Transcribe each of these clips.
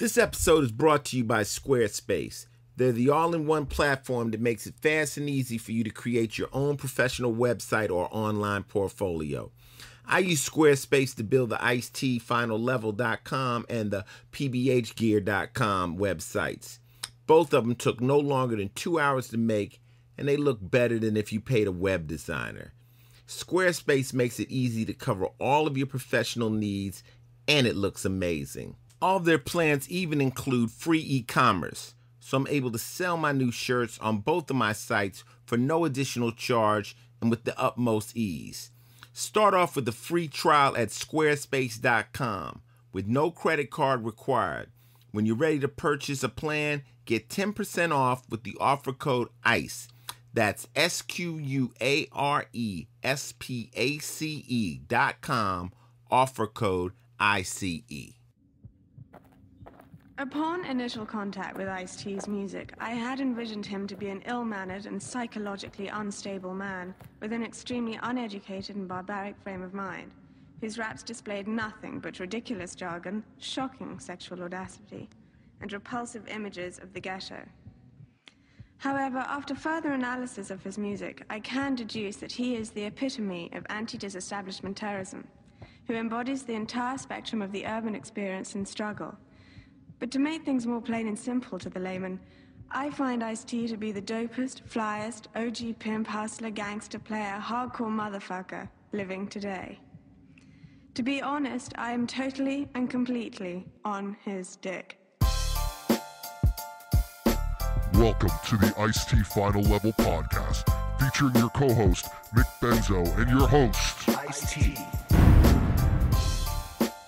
This episode is brought to you by Squarespace. They're the all-in-one platform that makes it fast and easy for you to create your own professional website or online portfolio. I use Squarespace to build the Ice-T FinalLevel.com and the PBHgear.com websites. Both of them took no longer than 2 hours to make, and they look better than if you paid a web designer. Squarespace makes it easy to cover all of your professional needs, and it looks amazing. All of their plans even include free e-commerce, so I'm able to sell my new shirts on both of my sites for no additional charge and with the utmost ease. Start off with a free trial at squarespace.com with no credit card required. When you're ready to purchase a plan, get 10% off with the offer code ICE. That's SQUARESPACE.com, offer code ICE. Upon initial contact with Ice-T's music, I had envisioned him to be an ill-mannered and psychologically unstable man with an extremely uneducated and barbaric frame of mind, whose raps displayed nothing but ridiculous jargon, shocking sexual audacity, and repulsive images of the ghetto. However, after further analysis of his music, I can deduce that he is the epitome of anti-disestablishment terrorism, who embodies the entire spectrum of the urban experience and struggle. But to make things more plain and simple to the layman, I find Ice-T to be the dopest, flyest, OG pimp, hustler, gangster player, hardcore motherfucker living today. To be honest, I am totally and completely on his dick. Welcome to the Ice-T Final Level Podcast, featuring your co-host, Mick Benzo, and your host, Ice-T.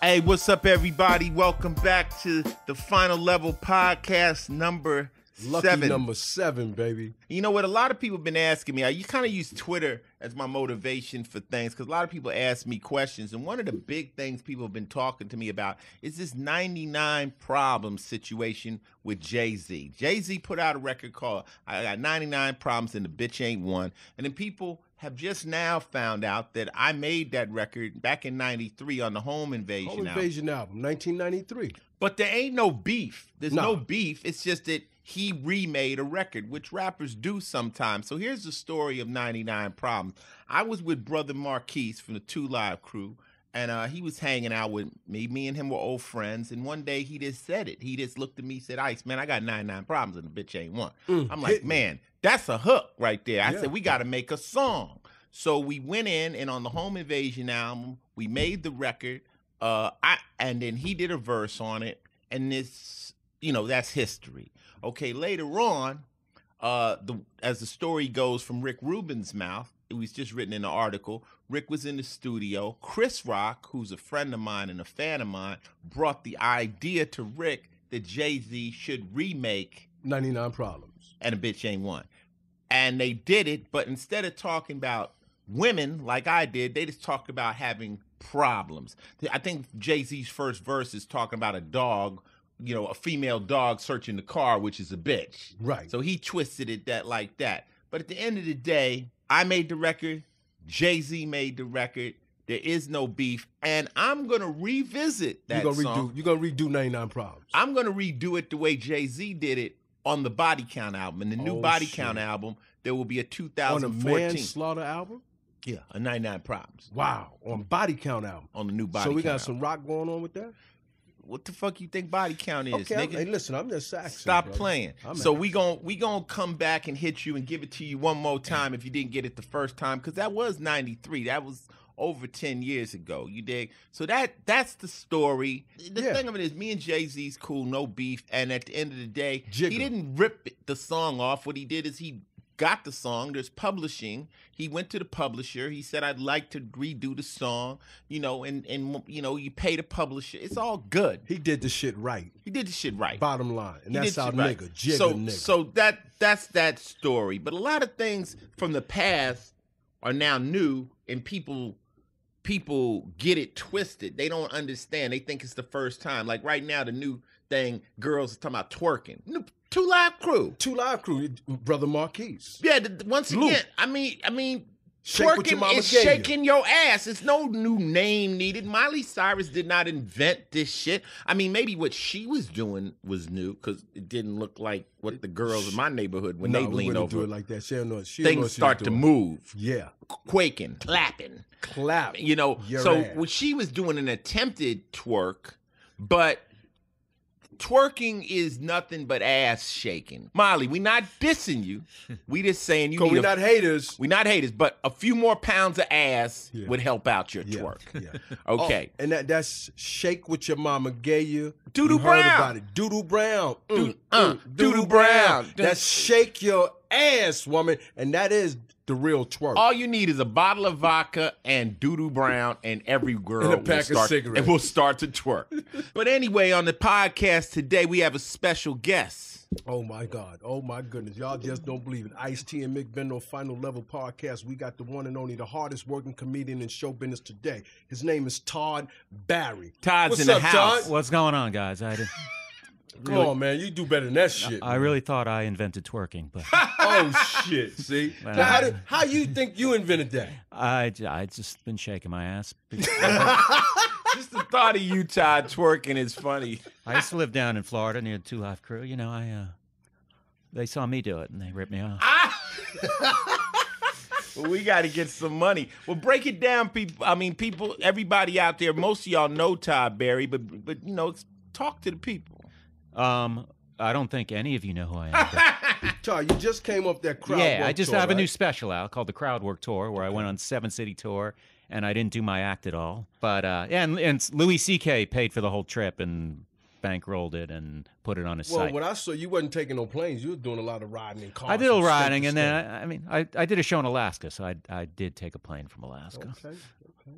Hey, what's up, everybody? Welcome back to the Final Level Podcast number 7. Lucky number 7, baby. You know what? A lot of people have been asking me. You kind of use Twitter as my motivation for things because a lot of people ask me questions. And one of the big things people have been talking to me about is this 99 Problems situation with Jay-Z. Jay-Z put out a record called I Got 99 Problems and the Bitch Ain't One. And then people have just now found out that I made that record back in 93 on the Home Invasion album. Home Invasion album, 1993. But there ain't no beef. There's no beef. It's just that he remade a record, which rappers do sometimes. So here's the story of 99 Problems. I was with Brother Marquise from the 2 Live crew, and he was hanging out with me. Me and him were old friends, and one day he just said it. He just looked at me and said, Ice, man, I got 99 Problems and the bitch ain't one. I'm like, man, that's a hook right there. I said, we got to make a song. So we went in, and on the Home Invasion album, we made the record, and then he did a verse on it, and this, that's history. Okay, later on, as the story goes from Rick Rubin's mouth, it was just written in the article, Rick was in the studio. Chris Rock, who's a friend of mine and a fan of mine, brought the idea to Rick that Jay-Z should remake 99 Problems. And a Bitch Ain't One. And they did it, but instead of talking about women like I did, they just talked about having problems. I think Jay-Z's first verse is talking about a dog, a female dog searching the car, which is a bitch. Right. So he twisted it like that. But at the end of the day, I made the record. Jay-Z made the record. There is no beef. And I'm going to revisit that song. You're going to redo 99 Problems. I'm going to redo it the way Jay-Z did it on the Body Count album. And the new Body Count album, there will be a 2014. On a Manslaughter album? Yeah, a 99 Problems. Wow. On Body Count album. On the new Body Count. So we got album. some rock going on with that? What the fuck you think Body Count is, okay, nigga? Hey, listen, I'm just asking. Stop brother. playing. So we gonna come back and hit you and give it to you one more time if you didn't get it the first time, because that was 93. That was over 10 years ago. You dig? So that's the story. The thing of it is, me and Jay-Z's cool, no beef, and at the end of the day, he didn't rip the song off. What he did is he got the song. There's publishing. He went to the publisher. He said, I'd like to redo the song, and you pay the publisher. It's all good. He did the shit right. He did the shit right. Bottom line. And that's our right. nigga, nigga. So that's that story. But a lot of things from the past are now new, and people get it twisted. They don't understand. They think it's the first time. Like right now, the new thing, girls are talking about twerking. 2 Live Crew. 2 Live Crew, Brother Marquise. Yeah, once again, I mean, Twerking is shaking your ass. It's no new name needed. Miley Cyrus did not invent this shit. I mean, maybe what she was doing was new because it didn't look like what the girls in my neighborhood when they lean over. Do it like that. Things start to move. Yeah, quaking, clapping. You know, what she was doing an attempted twerk, but twerking is nothing but ass shaking. Molly, we not dissing you. We just saying you need we're not haters. We're not haters, but a few more pounds of ass would help out your twerk. Yeah. Okay. And that's Shake What Your Mama Gave You. Doo-doo Brown. Heard about it. Doo-doo Brown. Doo-doo Brown. That's Shake Your Ass, woman. And that is the real twerk. All you need is a bottle of vodka and Doo-doo Brown, and every girl and a pack of cigarettes. And will start to twerk. But anyway, on the podcast today, we have a special guest. Oh, my God. Oh, my goodness. Y'all just don't believe it. Ice-T and Mick Bendo, Final Level Podcast. We got the one and only, the hardest working comedian in show business today. His name is Todd Barry. Todd's in the house. Todd? What's going on, guys? Come on, man. You do better than that shit. I really thought I invented twerking, but oh shit! See, now, how you think you invented that? I just been shaking my ass. Just the thought of you, Todd, twerking is funny. I used to live down in Florida near the 2 Live Crew. You know, they saw me do it and they ripped me off. Well, we got to get some money. Well, break it down, people. I mean, people, everybody out there. Most of y'all know Todd Barry, but you know, talk to the people. I don't think any of you know who I am. Todd, you just came up that crowd. Yeah, I just tour, have right? a new special out called the Crowd Work Tour, where I went on 7-city tour, and I didn't do my act at all. But and Louis C.K. paid for the whole trip and bankrolled it and put it on his site. Well, when I saw you wasn't taking no planes, you were doing a lot of riding in cars. I did a little riding, and then I did a show in Alaska, so I did take a plane from Alaska. Okay.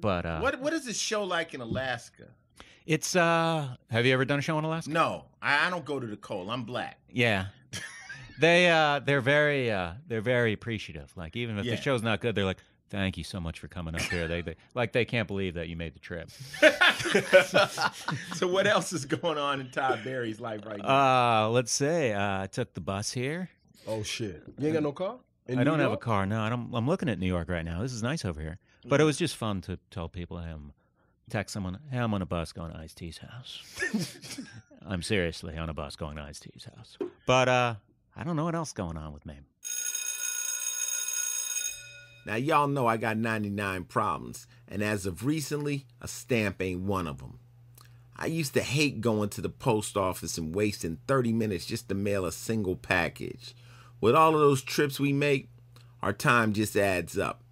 But what is a show like in Alaska? It's have you ever done a show in Alaska? No, I don't go to the cold. I'm black. Yeah. They're very appreciative. Like even if the show's not good, they're like, "Thank you so much for coming up here." They can't believe that you made the trip. So what else is going on in Todd Barry's life right now? Let's say I took the bus here. Oh shit! You ain't got no car? I don't have a car. No, I'm looking at New York right now. This is nice over here. But it was just fun to tell people text someone, "Hey, I'm on a bus going to Ice-T's house." I'm seriously on a bus going to Ice-T's house. But I don't know what else is going on with me. Now, y'all know I got 99 problems, and as of recently, a stamp ain't one of them. I used to hate going to the post office and wasting 30 minutes just to mail a single package. With all of those trips we make, our time just adds up.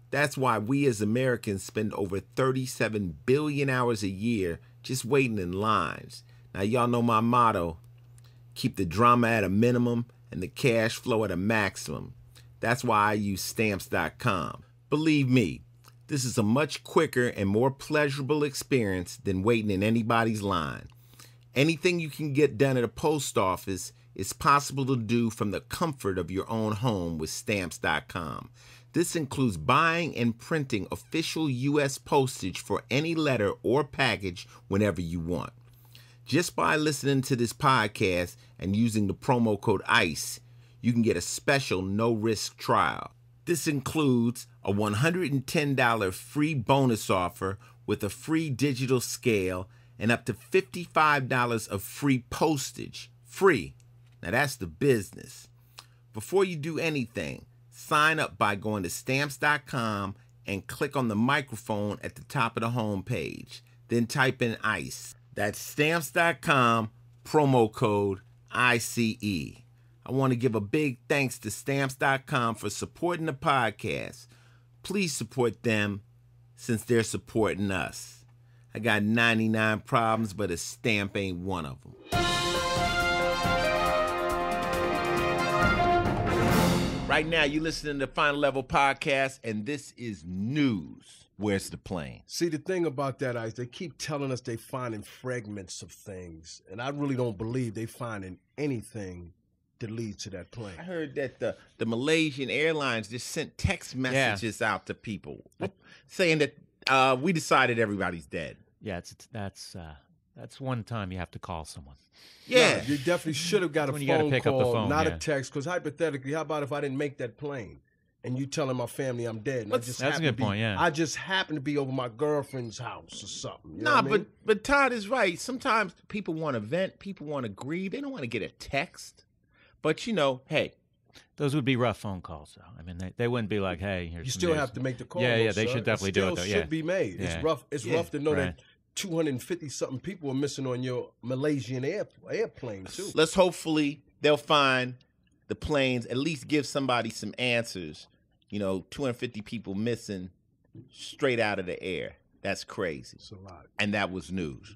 That's why we as Americans spend over 37 billion hours a year just waiting in lines. Now, y'all know my motto: keep the drama at a minimum and the cash flow at a maximum. That's why I use Stamps.com. Believe me, this is a much quicker and more pleasurable experience than waiting in anybody's line. Anything you can get done at a post office is possible to do from the comfort of your own home with Stamps.com. This includes buying and printing official U.S. postage for any letter or package whenever you want. Just by listening to this podcast and using the promo code ICE, you can get a special no-risk trial. This includes a $110 free bonus offer with a free digital scale and up to $55 of free postage. Free. Now that's the business. Before you do anything, sign up by going to Stamps.com and click on the microphone at the top of the home page. Then type in ICE. That's Stamps.com, promo code ICE. I want to give a big thanks to Stamps.com for supporting the podcast. Please support them since they're supporting us. I got 99 problems, but a stamp ain't one of them. Right now, you're listening to the Final Level Podcast, and this is news. Where's the plane? See, the thing about that, Ice, they keep telling us they finding fragments of things, and I really don't believe they finding anything that leads to that plane. I heard that the Malaysian Airlines just sent text messages out to people saying that we decided everybody's dead. Yeah, that's one time you have to call someone. Yeah. No, you definitely should have got a phone call, not a text, because hypothetically, how about if I didn't make that plane and you telling my family I'm dead. And That's a good point, yeah. I just happen to be over my girlfriend's house or something. You know Nah, what I mean? but Todd is right. Sometimes people want to vent, people want to grieve. They don't want to get a text. But, hey. Those would be rough phone calls, though. I mean, they wouldn't be like, hey, here's You some still news. have to make the call. Yeah, though, they son. should definitely do it, though. It Yeah. should be made. Yeah. It's rough. It's rough to know right. that 250-something people are missing on your Malaysian airplane, too. Let's hopefully they'll find the planes, at least give somebody some answers. 250 people missing straight out of the air. That's crazy. It's a lot. And that was news.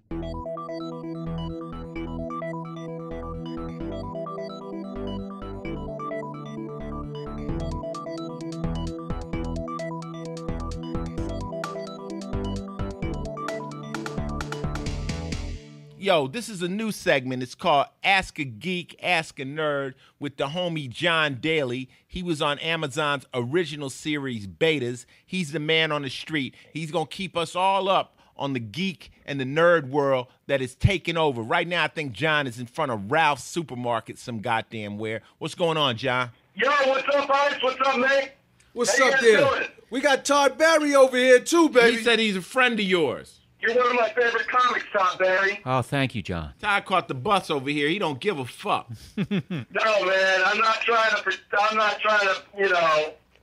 Yo, this is a new segment. It's called Ask a Geek, Ask a Nerd with the homie John Daly. He was on Amazon's original series, Betas. He's the man on the street. He's going to keep us all up on the geek and the nerd world that is taking over. Right now, I think John is in front of Ralph's Supermarket, some goddamn where. What's going on, John? Yo, what's up, Ice? What's up, Nate? What's How you up guys there? doing? We got Todd Barry over here, too, baby. He said he's a friend of yours. You're one of my favorite comics, Todd Barry. Oh, thank you, John. Todd caught the bus over here. He don't give a fuck. No, man, I'm not trying to,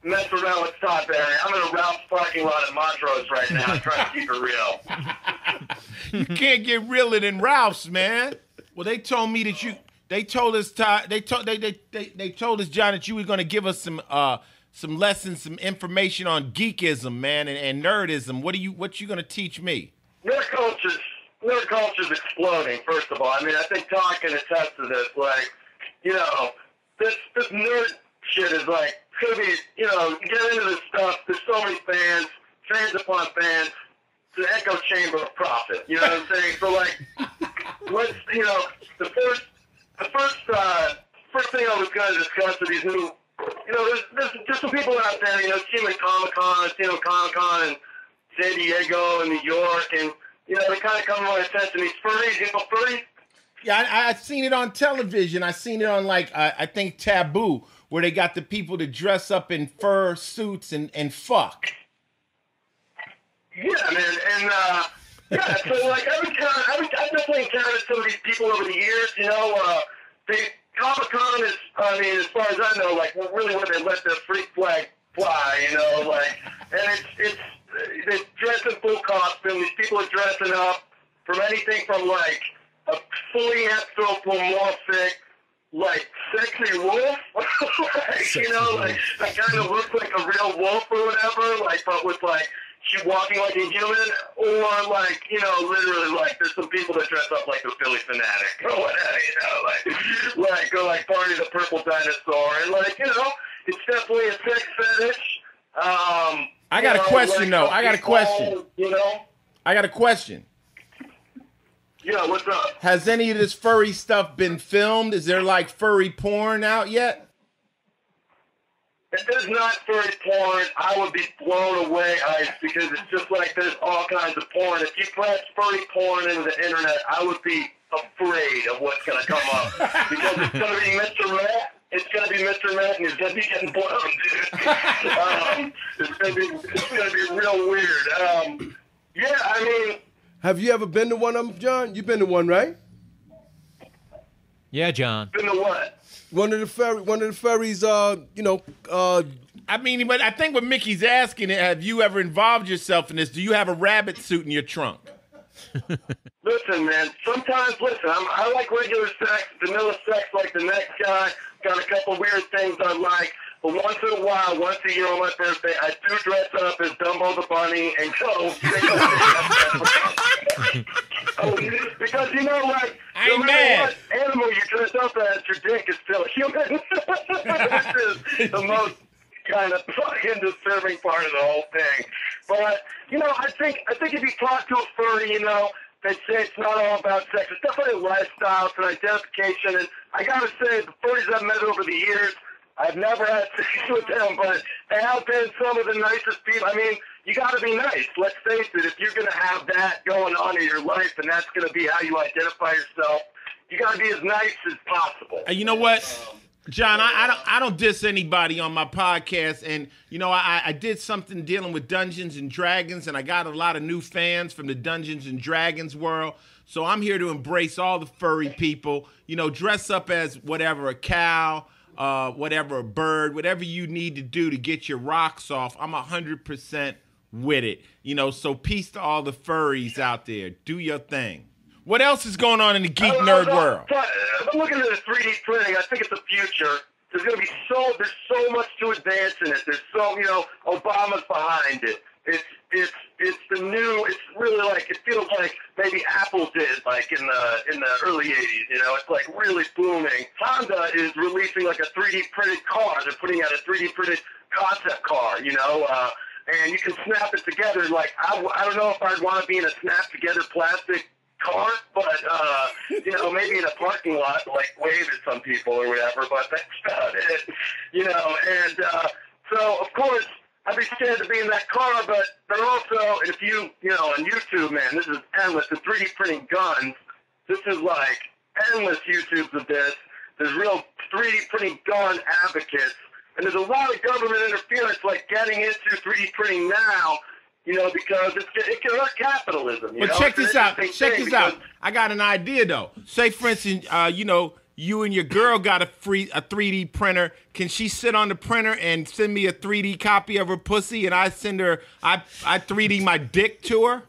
mess around with Todd Barry. I'm in a Ralph's parking lot in Montrose right now. I'm trying to keep it real. You can't get realer than Ralph's, man. Well, they told me that they told us, Todd, they told us, John, that you were going to give us some lessons, some information on geekism, man, and nerdism. What you going to teach me? Nerd culture's exploding, first of all. I mean, I think Todd can attest to this. Like, this nerd shit is like, it's gonna be, you get into this stuff, there's so many fans upon fans, it's an echo chamber of profit, you know what I'm saying? So, like, let's, the first thing I was going to discuss with these new, there's just some people out there, see them at Comic-Con, Comic-Con in San Diego and New York, and, they kind of come to my attention. These furries, furries. Yeah, I've seen it on television. I've seen it on, like, I think Taboo, where they got the people to dress up in fur suits and fuck. Yeah, man, and, so, like, I've definitely encountered some of these people over the years, Comic-Con is, I mean, as far as I know, like, really where they let their freak flag fly, and it's they dress in full costume. These people are dressing up from anything from, like, a fully anthropomorphic, like, sexy wolf, like, that kind of looks like a real wolf or whatever, like, but with, like, she walking like a human, or, like, literally, like, there's some people that dress up like the Philly Fanatic, or whatever, like, or, like, Barney the Purple Dinosaur, and, like, it's definitely a sex fetish. I got a question, though. I got a question. I got a question. Yeah, what's up? Has any of this furry stuff been filmed? Is there, like, furry porn out yet? If there's not furry porn, I would be blown away, Ice, because it's just like there's all kinds of porn. If you press furry porn into the internet, I would be afraid of what's going to come up. Because it's going to be Mr. Matt. It's going to be Mr. Matt, and he's going to be getting blown, dude. It's going to be real weird. Yeah, I mean... Have you ever been to one of them, John? You've been to one, right? Yeah, John. Been to what? One of the furries, I mean, but I think what Mickey's asking, have you ever involved yourself in this? Do you have a rabbit suit in your trunk? Listen, man, I like regular sex, vanilla sex like the next guy. Got a couple weird things I like. But once in a while, once a year on my birthday, I do dress up as Dumbo the Bunny and go. Because, like, no matter what animal you dress up as, your dick is still human. This is the most kind of fucking disturbing part of the whole thing. But, I think if you talk to a furry, they say it's not all about sex. It's definitely a lifestyle. It's an identification. And I got to say, the furries I've met over the years, I've never had sex with them, but they have been some of the nicest people. I mean, you got to be nice. Let's face it. If you're going to have that going on in your life, and that's going to be how you identify yourself, you got to be as nice as possible. You know what? John, I don't diss anybody on my podcast, and you know I did something dealing with Dungeons and Dragons, and I got a lot of new fans from the Dungeons and Dragons world. So I'm here to embrace all the furry people. You know, dress up as whatever, a cow, whatever, a bird, whatever you need to do to get your rocks off. I'm 100% with it. You know, so peace to all the furries out there. Do your thing. What else is going on in the geek nerd world? I'm looking at the 3D printing. I think it's the future. There's going to be there's so much to advance in it. There's so, you know, Obama's behind it. It's the new. It's really like, it feels like maybe Apple did like in the early 80s. You know, it's like really booming. Honda is releasing like a 3D printed car. They're putting out a 3D printed concept car. You know, and you can snap it together. Like I don't know if I'd want to be in a snap together plastic car, but you know, maybe in a parking lot, like wave at some people or whatever. But that's about it. You know, and so of course, I'd be scared to be in that car, but they're also, and if you know, on YouTube, man, this is endless. The 3D printing guns, this is like endless YouTubes of this. There's real 3D printing gun advocates, and there's a lot of government interference, like getting into 3D printing now, you know, because it can hurt capitalism. You know? Check this out. Check this out. I got an idea, though. Say, for instance, you know, you and your girl got a 3D printer. Can she sit on the printer and send me a 3D copy of her pussy, and I send her, I 3D my dick to her?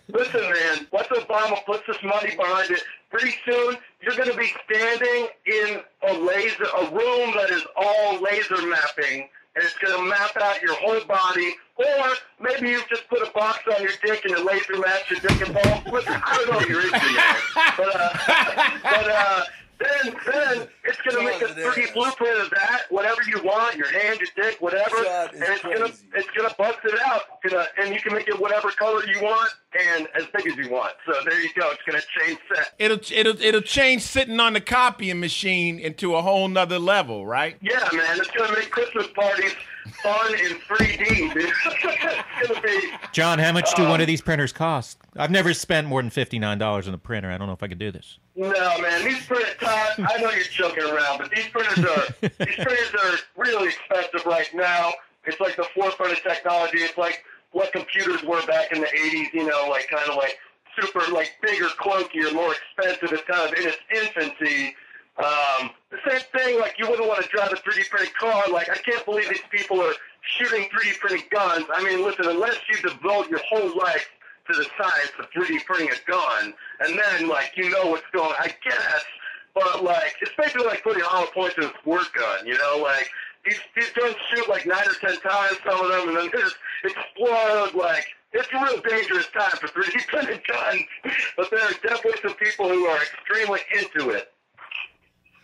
Listen, man, once Obama puts this money behind it, pretty soon you're going to be standing in a room that is all laser mapping, and it's going to map out your whole body. Or maybe you just put a box on your dick and it laser maps your dick and balls. I don't know what you're into now. But then it's going to make a 3D blueprint of that, whatever you want, your hand, your dick, whatever, and it's going to bust it out, and you can make it whatever color you want and as big as you want. So there you go. It's going to change set. It'll change sitting on the copying machine into a whole nother level, right? Yeah, man. It's going to make Christmas parties fun in 3D, dude. It's going to be... John, how much do one of these printers cost? I've never spent more than $59 on a printer. I don't know if I could do this. No, man. These printers, Todd, I know you're joking around, but these printers are really expensive right now. It's like the forefront of technology. It's like what computers were back in the 80s, you know, like kind of like super, like bigger, clunkier, more expensive. It's kind of in its infancy. The same thing, like you wouldn't want to drive a 3D printed car. Like, I can't believe these people are shooting 3D printed guns. I mean, listen, unless you devote your whole life to the science of 3D printing a gun, and then, like, you know what's going on, I guess, but, like, it's basically like putting hollow points in a squirt gun, you know? Like, these guns shoot, like, 9 or 10 times, some of them, and then they just explode, like, it's a real dangerous time for 3D printed guns, but there are definitely some people who are extremely into it.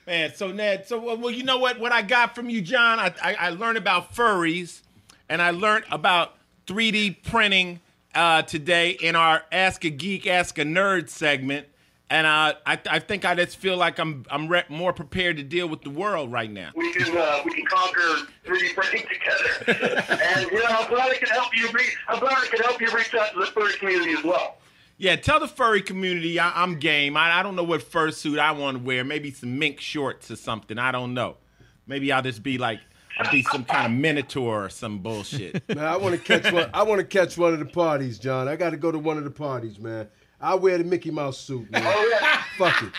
Man, so Ned, well, you know what I got from you, John? I learned about furries, and I learned about 3D printing today in our Ask a Geek, Ask a Nerd segment, and I think I just feel like I'm more prepared to deal with the world right now. We can conquer 3D printing together, and you know, I'm glad I can help you reach out to the furry community as well. Yeah, tell the furry community I'm game. I don't know what fursuit I want to wear. Maybe some mink shorts or something. I don't know. Maybe I'll be some kind of minotaur or some bullshit. Man, I want to catch one of the parties, John. I got to go to one of the parties, man. I'll wear the Mickey Mouse suit, man. Oh, yeah. Fuck it.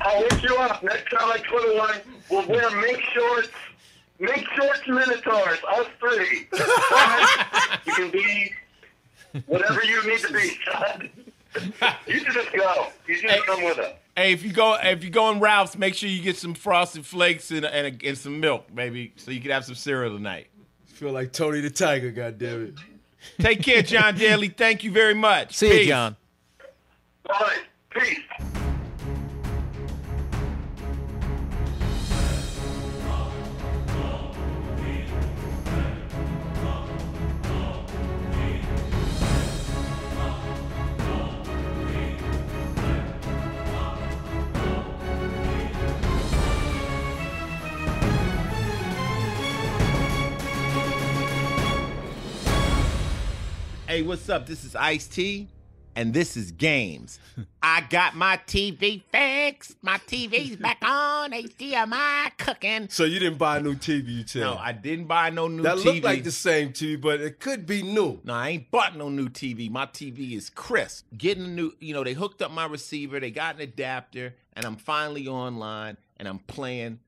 I'll hit you up. Next time I go to one, we'll wear mink shorts minotaurs, us three. You can be... whatever you need to be, son. You just go. You just come with us. Hey, if you go in Ralph's, make sure you get some Frosted Flakes and some milk, maybe, so you can have some cereal tonight. Feel like Tony the Tiger, goddammit. Take care, John Daly. Thank you very much. See you, John. All right. Peace. Hey, what's up? This is Ice-T, and this is games. I got my TV fixed. My TV's back on HDMI cooking. So you didn't buy a new TV, you tell No, me? I didn't buy no new That TV. looked like the same TV, but it could be new. No, I ain't bought no new TV. My TV is crisp. Getting a new, they hooked up my receiver. They got an adapter, and I'm finally online, and I'm playing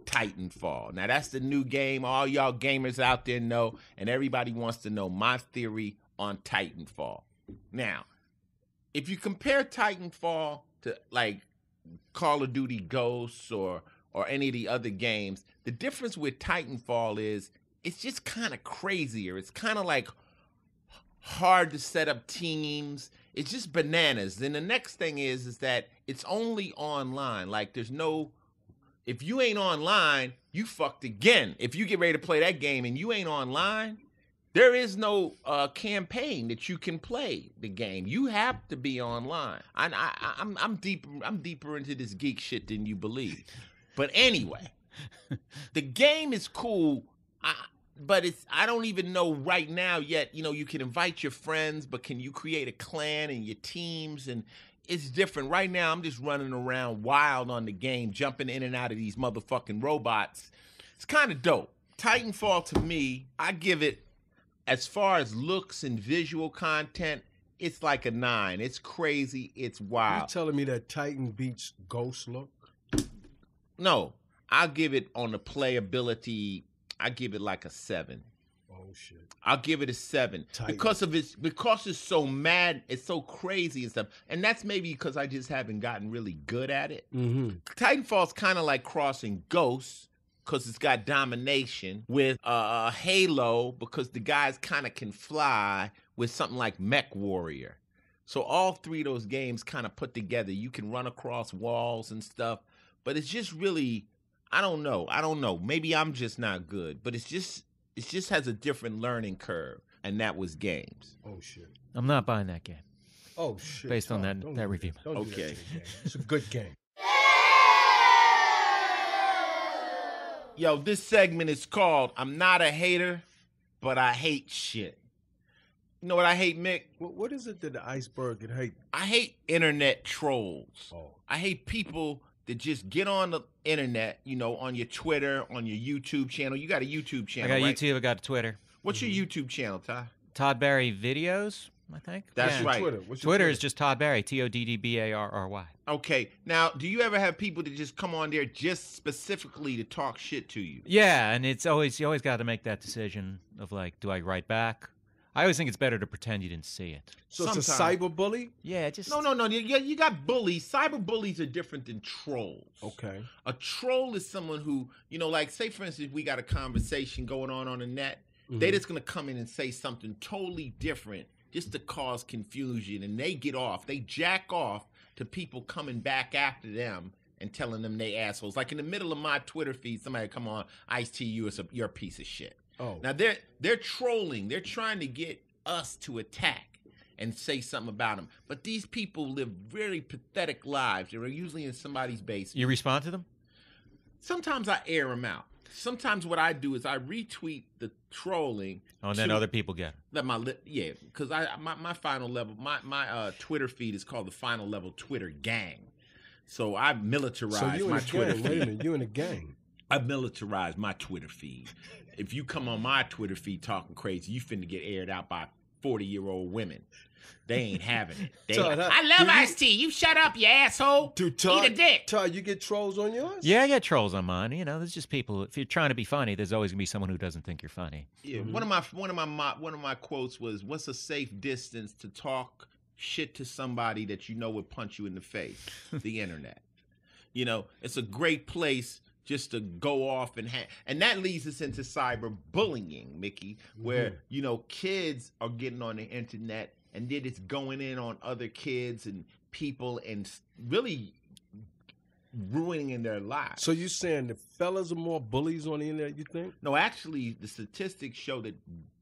Titanfall. Now, that's the new game all y'all gamers out there know, and everybody wants to know my theory on Titanfall. Now, if you compare Titanfall to, like, Call of Duty Ghosts or any of the other games, the difference with Titanfall is it's just kind of crazier. It's kind of like hard to set up teams. It's just bananas. Then the next thing is that it's only online. Like, there's no... If you ain't online, you fucked again. If you get ready to play that game and you ain't online, there is no campaign that you can play the game. You have to be online. I'm deeper into this geek shit than you believe. But anyway, the game is cool. But I don't even know right now yet. You can invite your friends, but can you create a clan and your teams? And it's different. Right now, I'm just running around wild on the game, jumping in and out of these motherfucking robots. It's kind of dope. Titanfall, to me, I give it, as far as looks and visual content, it's like a 9. It's crazy. It's wild. You telling me that Titan beats Ghost look? No, I'll give it on the playability. I give it like a 7. Oh shit! I'll give it a 7 Titan. because it's so mad, it's so crazy and stuff, and that's maybe because I just haven't gotten really good at it. Mm-hmm. Titanfall's kind of like crossing Ghosts because it's got domination with Halo because the guys kind of can fly with something like Mech Warrior. So all three of those games kind of put together. You can run across walls and stuff, but it's just really, I don't know. Maybe I'm just not good, but it just has a different learning curve, and that was games. Oh shit! I'm not buying that game. Oh shit! Based on that Don't do review. Don't do Okay. that to the game. It's a good game. Yo, this segment is called I'm Not a Hater, but I Hate Shit. You know what I hate, Mick? What is it that the iceberg can hate? I hate internet trolls. Oh. I hate people that just get on the internet, on your Twitter, on your YouTube channel. You got a YouTube I channel, got right? YouTube. I got Twitter. What's your YouTube channel, Ty? Todd Barry Videos, I think. That's Yeah. right. What's your Twitter is just Todd Barry, TODDBARRY. Okay. Now, do you ever have people that just come on there just specifically to talk shit to you? Yeah, and you always got to make that decision of like, do I write back? I always think it's better to pretend you didn't see it. So it's a Sometimes. cyberbully? Yeah, just No. You got bullies. Cyber bullies are different than trolls. Okay. A troll is someone who, like, say, for instance, we got a conversation going on the net. They just going to come in and say something totally different just to cause confusion. And they get off. They jack off to people coming back after them and telling them they assholes. Like in the middle of my Twitter feed, somebody come on, Ice-T, you're a piece of shit. Oh. Now, they're trolling. They're trying to get us to attack and say something about them. But these people live very pathetic lives. They're usually in somebody's basement. you respond to them? Sometimes I air them out. Sometimes what I do is I retweet the trolling. Oh, and then other people get it. Because my final level, my Twitter feed is called the Final Level Twitter Gang. So I militarized So you in my a Twitter gang? feed. Wait a minute, you in a gang? I militarized my Twitter feed. If you come on my Twitter feed talking crazy, you finna get aired out by 40-year-old women. They ain't having it. Todd, I love Ice-T. You shut up, you asshole. Dude, Todd, Eat a dick. Todd, you get trolls on yours? Yeah, I get trolls on mine. There's just people. If you're trying to be funny, there's always gonna be someone who doesn't think you're funny. Yeah, one of my quotes was, "What's a safe distance to talk shit to somebody that you know would punch you in the face?" The internet. It's a great place just to go off and that leads us into cyberbullying, Mickey, where kids are getting on the internet and then it's going in on other kids and people and really ruining their lives. So you saying the fellas are more bullies on the internet, you think? No, actually, the statistics show that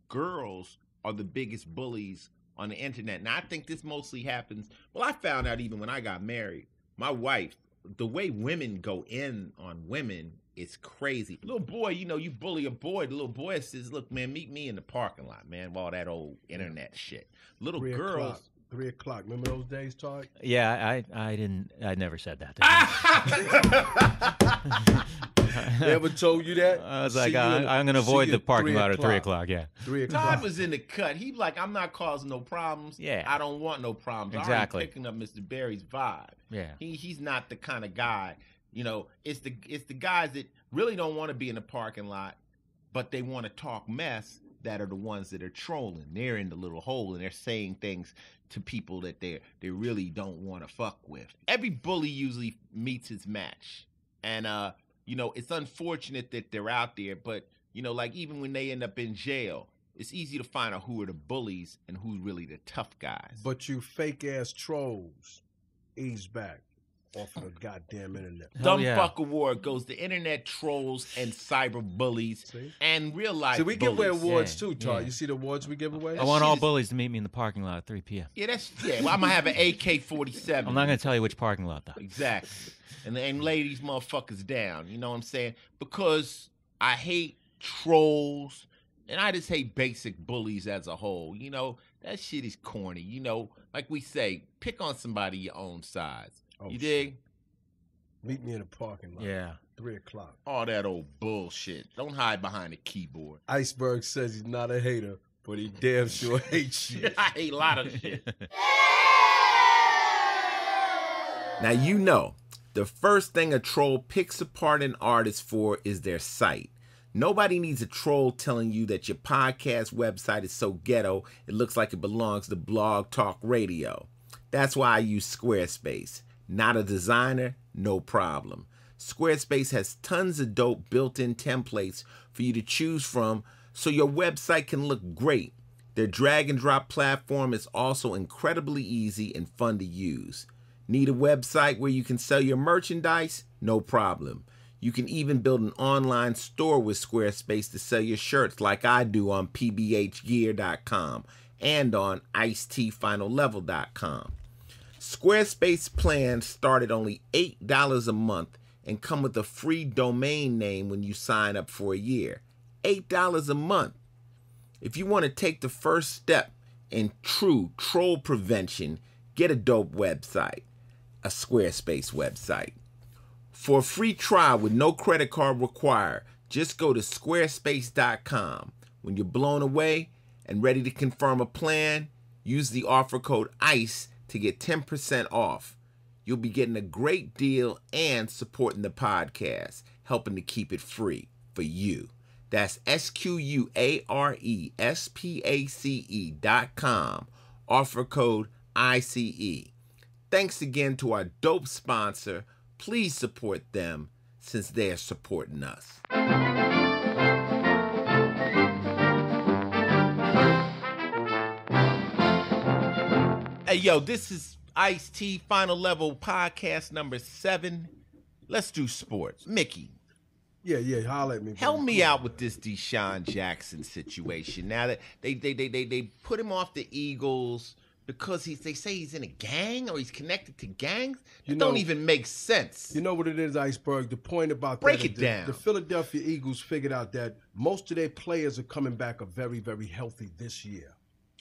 girls are the biggest bullies on the internet. Now, I think this mostly happens. Well, I found out even when I got married. My wife, the way women go in on women is crazy. Little boy, you bully a boy. The little boy says, "Look, man, meet me in the parking lot, man," with all that old internet shit. Little 3 girls, o'clock. 3 o'clock. Remember those days, Todd? Yeah, I never said that. They ever told you that? I was like, I'm going to avoid the parking lot at 3 o'clock. Yeah. 3 o'clock. Todd was in the cut. He like, I'm not causing no problems. Yeah. I don't want no problems. Exactly. I'm picking up Mr. Berry's vibe. Yeah. He's not the kind of guy. You know, it's the guys that really don't want to be in the parking lot, but they want to talk mess, that are the ones that are trolling. They're in the little hole and they're saying things to people that they really don't want to fuck with. Every bully usually meets his match. And you know, it's unfortunate that they're out there, but you know, like even when they end up in jail, it's easy to find out who are the bullies and who's really the tough guys. But you fake ass trolls, ease back off of the goddamn internet. Dumb Fuck Award goes to internet trolls and cyber bullies and real life we give away bullies. awards too, Todd. You see the awards we give away? I want all bullies to meet me in the parking lot at 3 p.m. Yeah, well, I'm gonna have an AK-47. I'm not going to tell you which parking lot, though. Exactly. And lay these motherfuckers down. You know what I'm saying? Because I hate trolls and I just hate basic bullies as a whole. You know, that shit is corny. You know, like we say, pick on somebody your own size. You dig? Meet me in the parking lot. Yeah. 3 o'clock. All that old bullshit. Don't hide behind a keyboard. Iceberg says he's not a hater, but he damn sure hates shit. I hate a lot of shit. Now, you know, the first thing a troll picks apart an artist for is their site. Nobody needs a troll telling you that your podcast website is so ghetto it looks like it belongs to Blog Talk Radio. That's why I use Squarespace. Not a designer? No problem. Squarespace has tons of dope built-in templates for you to choose from so your website can look great. Their drag-and-drop platform is also incredibly easy and fun to use. Need a website where you can sell your merchandise? No problem. You can even build an online store with Squarespace to sell your shirts like I do on pbhgear.com and on icedfinallevel.com. Squarespace plans start at only $8 a month and come with a free domain name when you sign up for a year. $8 a month. If you want to take the first step in true troll prevention, get a dope website, a Squarespace website. For a free trial with no credit card required, just go to squarespace.com. When you're blown away and ready to confirm a plan, use the offer code ICE to get 10% off. You'll be getting a great deal and supporting the podcast, helping to keep it free for you. That's SQUARESPACE.com. Offer code ICE. Thanks again to our dope sponsor. Please support them since they're supporting us. Hey, yo, this is Ice-T Final Level Podcast number 7. Let's do sports. Mickey. Yeah, holler at me. Help me out with this Deshaun Jackson situation. Now that they put him off the Eagles because they say he's in a gang or he's connected to gangs. It don't even make sense. You know what it is, Iceberg? The point about Break it down. The Philadelphia Eagles figured out that most of their players are coming back are very, very healthy this year.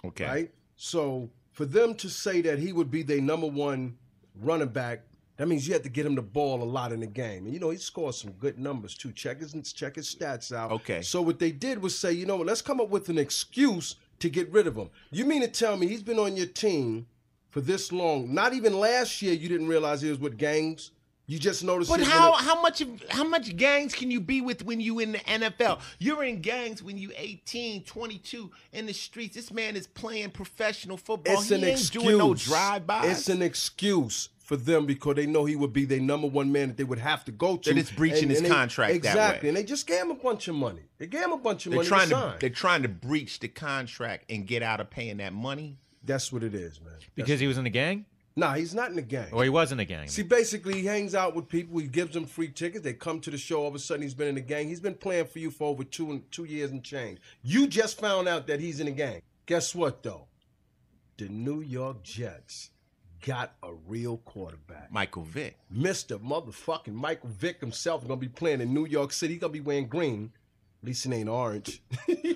Okay. Right? So for them to say that he would be their number one running back, that means you have to get him the ball a lot in the game. And, you know, he scored some good numbers, too. Check his stats out. Okay. So what they did was say, you know what, let's come up with an excuse to get rid of him. You mean to tell me he's been on your team for this long? Not even last year you didn't realize he was with gangs? You just noticed. But how much gangs can you be with when you in the NFL? You're in gangs when you 18, 22 in the streets. This man is playing professional football. It's an excuse. Doing no drive-bys. It's an excuse for them because they know he would be their number one man that they would have to go to. That it's breaching his contract exactly, that way. And they just gave him a bunch of money. They gave him a bunch of money They're trying to breach the contract and get out of paying that money. That's what it is, man. Because he was in a gang? Nah, he's not in the gang. Or he was in a gang? See, basically, he hangs out with people. He gives them free tickets. They come to the show. All of a sudden, he's been in the gang. He's been playing for you for over 2 years and change. You just found out that he's in a gang. Guess what, though? The New York Jets got a real quarterback. Michael Vick. Mr. Motherfucking Michael Vick himself is going to be playing in New York City. He's going to be wearing green. At least it ain't orange.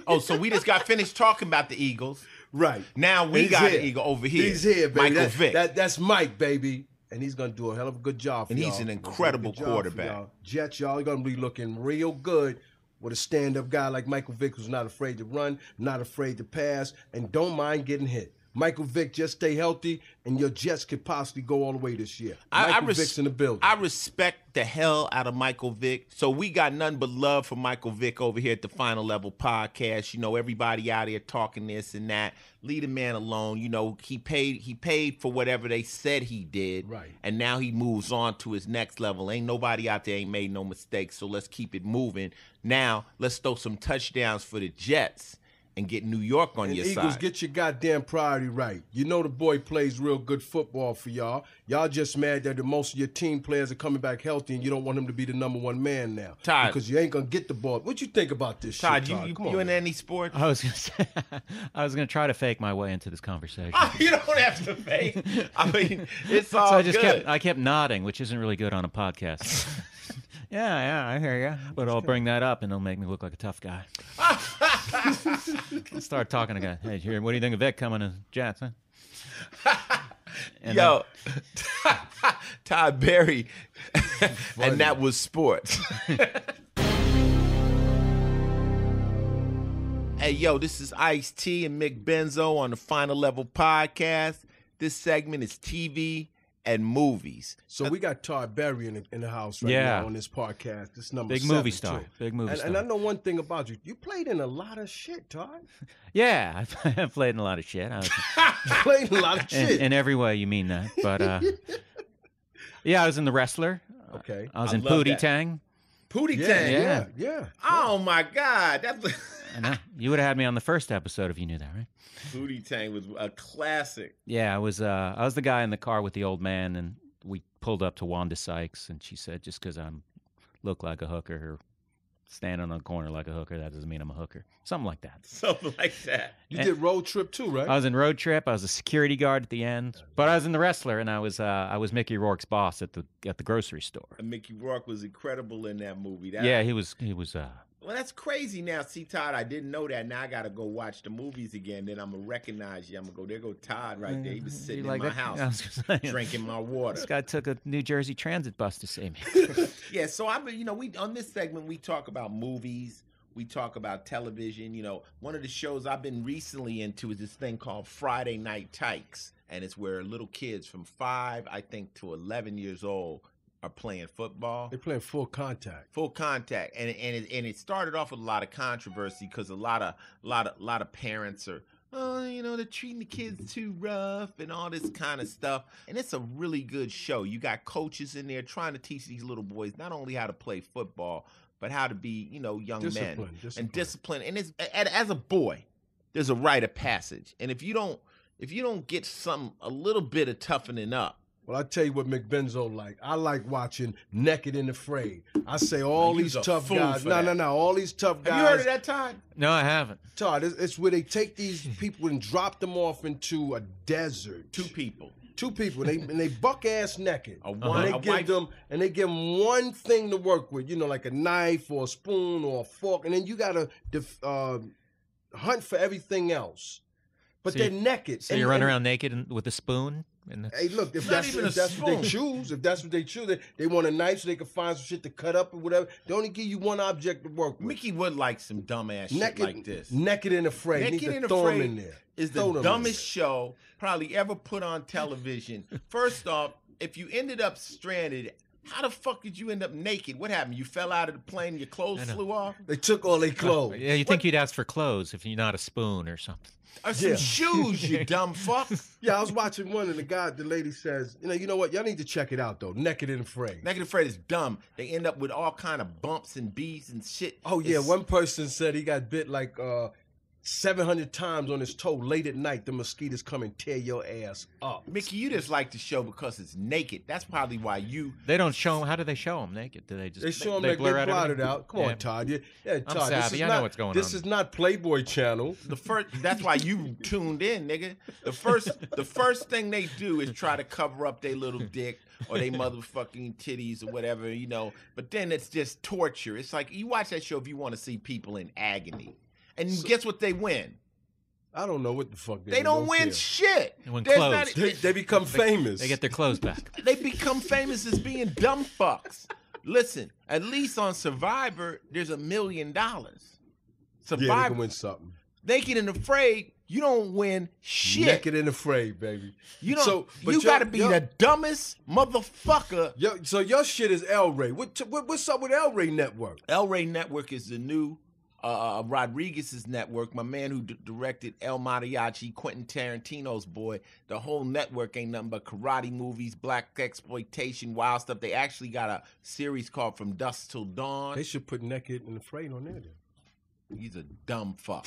Oh, so we just got finished talking about the Eagles. Right. Now we He's got here. an eagle over here. He's here, baby. Michael Vick. That's Mike, baby. And he's going to do a hell of a good job for And y'all. he's an incredible Good job for quarterback. y'all. Jets, y'all are going to be looking real good with a stand-up guy like Michael Vick who's not afraid to run, not afraid to pass, and don't mind getting hit. Michael Vick, just stay healthy, and your Jets could possibly go all the way this year. Michael Vick's in the building. I respect the hell out of Michael Vick. So we got nothing but love for Michael Vick over here at the Final Level Podcast. You know, everybody out here talking this and that. Leave the man alone. You know, he paid for whatever they said he did. Right. And now he moves on to his next level. Ain't nobody out there ain't made no mistakes, so let's keep it moving. Now, let's throw some touchdowns for the Jets and get New York on your Eagles, side. get your goddamn priority right. You know the boy plays real good football for y'all. Y'all just mad that most of your team players are coming back healthy and you don't want him to be the number one man now. Todd. Because you ain't going to get the ball. What you think about this Todd, shit, Todd? you Come on, in man. any sport? I was gonna say, I was gonna try to fake my way into this conversation. You don't have to pay. I mean, it's all So I just good. kept nodding, which isn't really good on a podcast. yeah, I hear you. But I'll bring that up, and it'll make me look like a tough guy. I'll start talking again. Hey, here, what do you think of Vic coming to Jets? Huh? And Yo, Todd Berry, and that was sports. Hey, yo, this is Ice-T and Mick Benzo on the Final Level Podcast. This segment is TV and movies. So we got Todd Berry in the house right Yeah. now on this podcast. This number Big 7, movie star. too. Big movie And star. I know one thing about you. You played in a lot of shit, Todd. Yeah, I've played in a lot of shit. You played in a lot of shit. In every way you mean that. But yeah, I was in The Wrestler. Okay. I was I in love Pootie that. Tang. Pootie Yeah, Tang. yeah. Oh, my God. That's I know. You would have had me on the first episode if you knew that, right? Pootie Tang was a classic. Yeah, I was the guy in the car with the old man, and we pulled up to Wanda Sykes, and she said, just because I look like a hooker or standing on the corner like a hooker, that doesn't mean I'm a hooker. Something like that. Something like that. You did Road Trip too, right? I was in Road Trip. I was a security guard at the end, but I was in The Wrestler, and I was Mickey Rourke's boss at the grocery store. And Mickey Rourke was incredible in that movie. Yeah, he was. Well, that's crazy now. See, Todd, I didn't know that. Now I got to go watch the movies again. Then I'm going to recognize you. I'm going to go, there go Todd right there. He was sitting in my house I was gonna say, drinking my water. This guy took a New Jersey Transit bus to see me. Yeah, so we on this segment, we talk about movies. We talk about television. You know, one of the shows I've been recently into is this thing called Friday Night Tykes. And it's where little kids from 5, I think, to 11 years old are playing football. They're playing full contact. Full contact, and it started off with a lot of controversy because a lot of parents are, they're treating the kids too rough and all this kind of stuff. And it's a really good show. You got coaches in there trying to teach these little boys not only how to play football, but how to be, young men and discipline. And it's as a boy, there's a rite of passage, and if you don't get a little bit of toughening up. Well, I tell you what McBenzo like. I like watching Naked and Afraid. I say all these tough guys. No. All these tough guys. Have you heard of that, Todd? No, I haven't. Todd, it's where they take these people and drop them off into a desert. Two people. And they buck ass naked. And they give them one thing to work with, like a knife or a spoon or a fork, and then you gotta hunt for everything else. But So they're naked. So you run around naked with a spoon? Hey, look, if Not that's even a what they spoon. choose, they want a knife so they can find some shit to cut up or whatever. They only give you one object to work with. Mickey would like some dumbass shit like this. Naked and Afraid. Naked Need to and throw Afraid them in there. is Throw them the in dumbest show probably ever put on television. First off, if you ended up stranded, how the fuck did you end up naked? What happened? You fell out of the plane and your clothes flew off? there. They took all their clothes. Yeah, you think you'd ask for clothes if you're not a spoon or something. Or some Yeah. shoes, you dumb fuck. Yeah, I was watching one and the lady says, you know what? Y'all need to check it out though. Naked and Afraid. Naked and Afraid is dumb. They end up with all kind of bumps and beads and shit. Oh yeah, It's- one person said he got bit like 700 times on his toe late at night. The mosquitoes come and tear your ass up. Mickey, you just like the show because it's naked. That's probably why you. They don't show them. How do they show them naked? Do they just They show them they like they blur out blotted everything? out. Come Yeah. on, Todd. Yeah, Todd. savvy. I know what's going This on. is not Playboy Channel. That's why you tuned in, nigga. The first thing they do is try to cover up their little dick or they motherfucking titties or whatever, But then it's just torture. It's like you watch that show if you want to see people in agony. And guess what they win? I don't know what the fuck They don't win care. shit. They win There's clothes. They become famous. They get their clothes back. They become famous as being dumb fucks. Listen, at least on Survivor, there's $1 million. Yeah, Survivor, they can win something. Naked and Afraid, you don't win shit. Naked and Afraid, baby. You don't. So, but you got to be the dumbest motherfucker. So your shit is El Rey. What's up with El Rey Network? El Rey Network is the new Rodriguez's network. My man who directed El Mariachi, Quentin Tarantino's boy. The whole network ain't nothing but karate movies, black exploitation, wild stuff. They actually got a series called From Dusk Till Dawn. They should put Naked and Afraid on there then. He's a dumb fuck.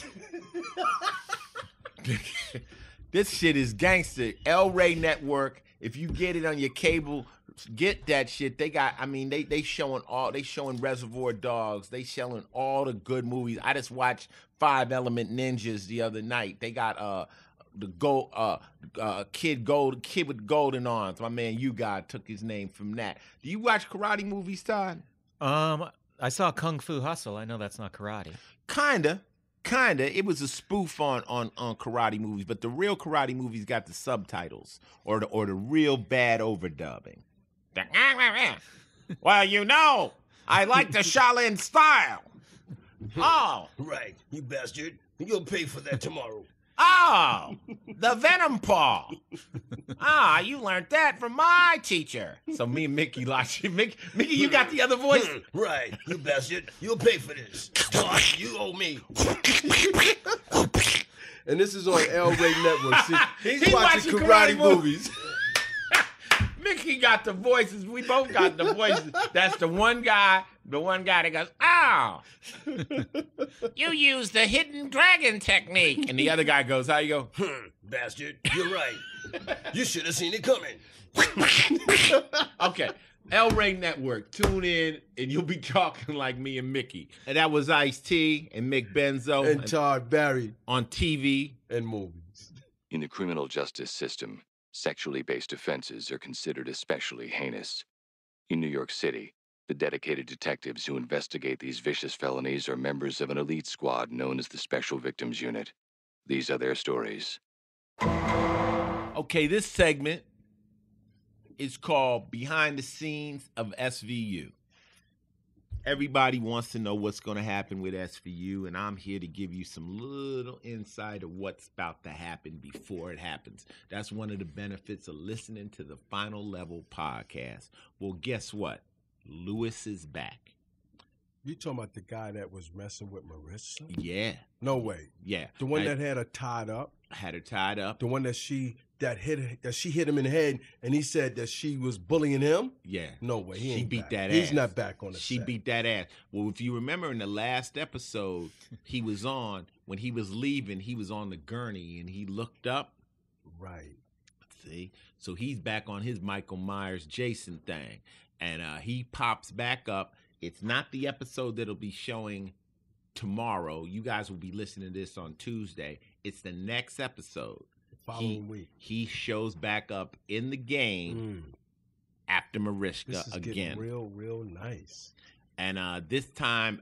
This shit is gangster. El Rey Network. If you get it on your cable, get that shit. They got. I mean, they showing Reservoir Dogs. They showing all the good movies. I just watched 5 Element Ninjas the other night. They got the kid with golden arms. My man, you God took his name from that. Do you watch karate movies, Todd? I saw Kung Fu Hustle. I know that's not karate. Kinda. It was a spoof on karate movies, but the real karate movies got the subtitles or the real bad overdubbing. Well, you know, I like the Shaolin style. Oh, Right, you bastard. You'll pay for that tomorrow. oh, the Venom Paw. You learned that from my teacher. So me and Mickey like Mickey, you got the other voice. Right, you bastard. You'll pay for this. You owe me. And this is on El Rey Network. See, he's watching karate movies. Mickey got the voices. We both got the voices. That's the one guy that goes, oh, you use the hidden dragon technique. And the other guy goes, how you go? Bastard, you're right. You should have seen it coming. Okay. El Rey Network. Tune in and you'll be talking like me and Mickey. And that was Ice-T and Mick Benzo. And Todd Barry. On TV. And movies. In the criminal justice system, sexually based offenses are considered especially heinous. In New York City, the dedicated detectives who investigate these vicious felonies are members of an elite squad known as the Special Victims Unit. These are their stories. Okay, this segment is called Behind the Scenes of SVU. Everybody wants to know what's going to happen with SVU, and I'm here to give you some little insight of what's about to happen before it happens. That's one of the benefits of listening to the Final Level podcast. Well, guess what? Lewis is back. You talking about the guy that was messing with Marissa? Yeah. No way. Yeah. The one that had her tied up? Had her tied up. The one that she hit him in the head, and he said that she was bullying him? Yeah. No way. She beat that ass. He's not back on the She set. beat that ass. Well, if you remember in the last episode he was on, when he was leaving, he was on the gurney, and he looked up. Right. See? So he's back on his Michael Myers Jason thing. And he pops back up. It's not the episode that'll be showing tomorrow. You guys will be listening to this on Tuesday. It's the next episode. Following week. He shows back up in the game after Mariska this is again. Getting real nice. And this time,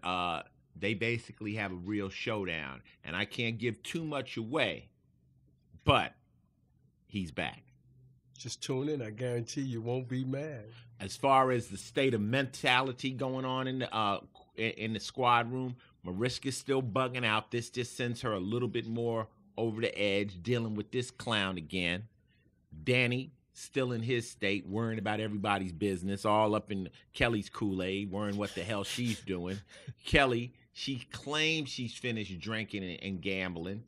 they basically have a real showdown. And I can't give too much away, but he's back. Just tune in. I guarantee you won't be mad. As far as the state of mentality going on in the squad room, Mariska's still bugging out. This just sends her a little bit more over the edge, dealing with this clown again. Danny still in his state, worrying about everybody's business, all up in Kelly's Kool-Aid, worrying what the hell she's doing. Kelly, she claims she's finished drinking and gambling,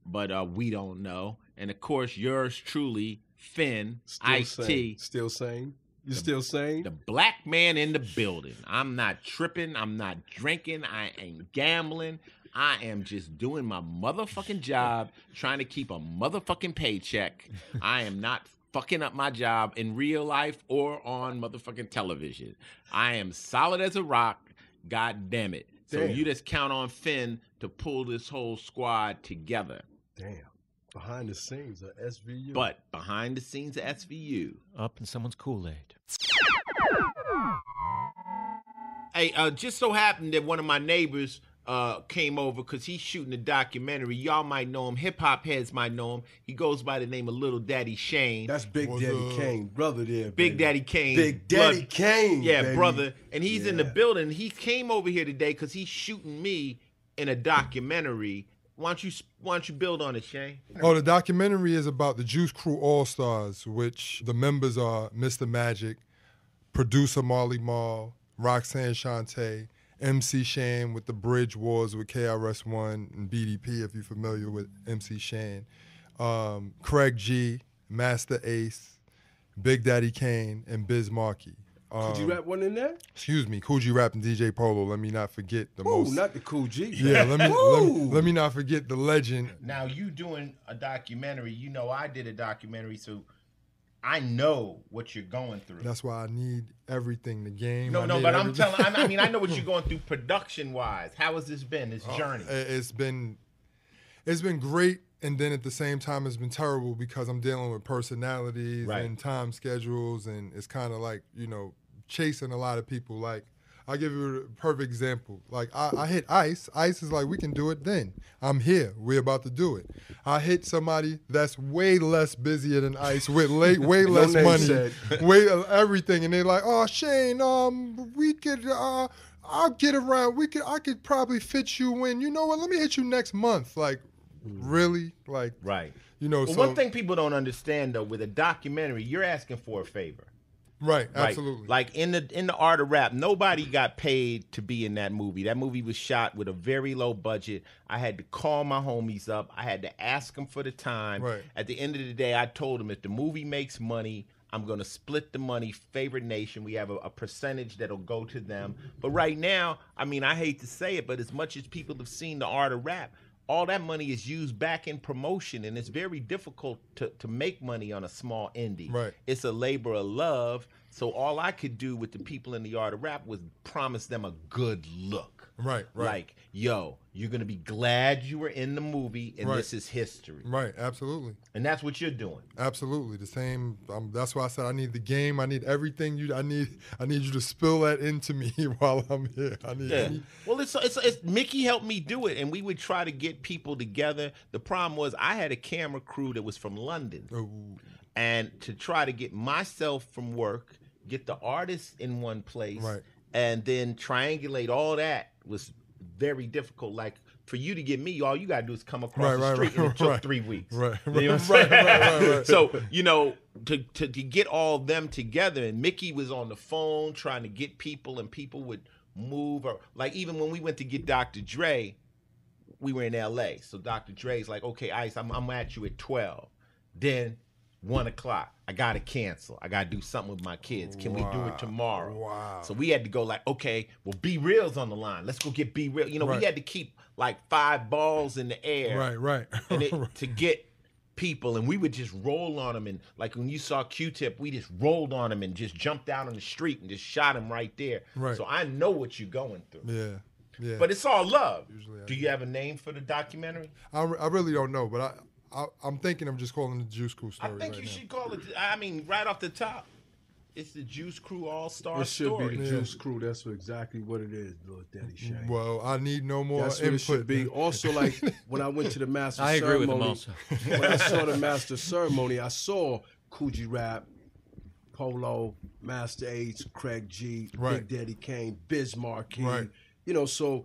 but we don't know. And of course, yours truly, Finn, Ice-T. Still sane? You still sane? The black man in the building. I'm not tripping. I'm not drinking. I ain't gambling. I am just doing my motherfucking job, trying to keep a motherfucking paycheck. I am not fucking up my job in real life or on motherfucking television. I am solid as a rock. God damn it. So Damn. You just count on Finn to pull this whole squad together. Damn. Behind the scenes of SVU. But behind the scenes of SVU. Up in someone's Kool-Aid. Hey, just so happened that one of my neighbors came over because he's shooting a documentary. Y'all might know him. Hip hop heads might know him. He goes by the name of Little Daddy Shane. That's Big Daddy Kane, brother there, baby. Big Daddy Kane. Big Daddy Kane, Yeah, baby. brother. And he's in the building. He came over here today because he's shooting me in a documentary. Why don't you build on it, Shane? Oh, the documentary is about the Juice Crew All-Stars, which the members are Mr. Magic, producer Marley Marl, Roxanne Shante, MC Shan with the Bridge Wars with KRS-One and BDP, if you're familiar with MC Shan, Craig G, Master Ace, Big Daddy Kane, and Biz Markie. Could you rap one in there? Excuse me, Cool G Rap and DJ Polo. Let me not forget the Ooh, most. not the Cool G. Yeah, let me not forget the legend. Now, you doing a documentary, you know I did a documentary, so I know what you're going through. That's why I need everything, the game. No, but I'm telling, I mean, I know what you're going through production-wise. How has this been, this journey? It's been great, and then at the same time, it's been terrible because I'm dealing with personalities and time schedules, and it's kind of like, you know, chasing a lot of people. Like, I'll give you a perfect example. Like, I hit Ice. Ice is like, we can do it then. I'm here. We're about to do it. I hit somebody that's way less busier than Ice with way less money, way everything. And they're like, oh, Shane, we could, I'll get around. I could probably fit you in. You know what? Let me hit you next month. Like, really? Like, right. You know, well, so one thing people don't understand, though, with a documentary, you're asking for a favor. Right, absolutely. Like in the art of rap, nobody got paid to be in that movie. That movie was shot with a very low budget. I had to call my homies up. I had to ask them for the time. Right. At the end of the day, I told them if the movie makes money, I'm going to split the money, favorite nation. We have a percentage that'll go to them. But right now, I mean, I hate to say it, but as much as people have seen the art of rap, all that money is used back in promotion, and it's very difficult to make money on a small indie. Right. It's a labor of love, so all I could do with the people in the art of rap was promise them a good look. Right. Like, yo, you're going to be glad you were in the movie, and this is history. Right, absolutely. And that's what you're doing. Absolutely. The same. That's why I said I need the game. I need everything. I need you to spill that into me while I'm here. Well, it's Mickey helped me do it, and we would try to get people together. The problem was I had a camera crew that was from London. Ooh. And to try to get myself from work, get the artists in one place, and then triangulate all that was very difficult. Like, for you to get me, all you gotta do is come across the street, and it took 3 weeks. Right. You know what I'm saying? So, you know, to get all of them together, and Mickey was on the phone trying to get people, and people would move, or like even when we went to get Dr. Dre, we were in LA. So Dr. Dre's like, okay, Ice, I'm at you at 12. Then 1 o'clock, I gotta cancel. I gotta do something with my kids. Can we do it tomorrow? Wow. So we had to go like, okay, well, Be Real's on the line. Let's go get Be Real. You know, we had to keep like 5 balls in the air. Right. And to get people, and we would just roll on them. And like when you saw Q-Tip, we just rolled on him and just jumped out on the street and just shot him right there. Right. So I know what you're going through. Yeah. But it's all love. Usually do you have a name for the documentary? I really don't know, but I'm thinking of just calling it the Juice Crew story. I think you should call it, I mean, right off the top, it's the Juice Crew All-Star Story. It should be the Yeah. Juice Crew. That's exactly what it is, Lil Daddy Shane. Well, I need no more That's what input. it should be. Also, like, when I went to the master I agree with him ceremony, also. when I saw the master ceremony, I saw Coogee Rap, Polo, Master H, Craig G, Right. Big Daddy Kane, Biz Markie. Right. You know, so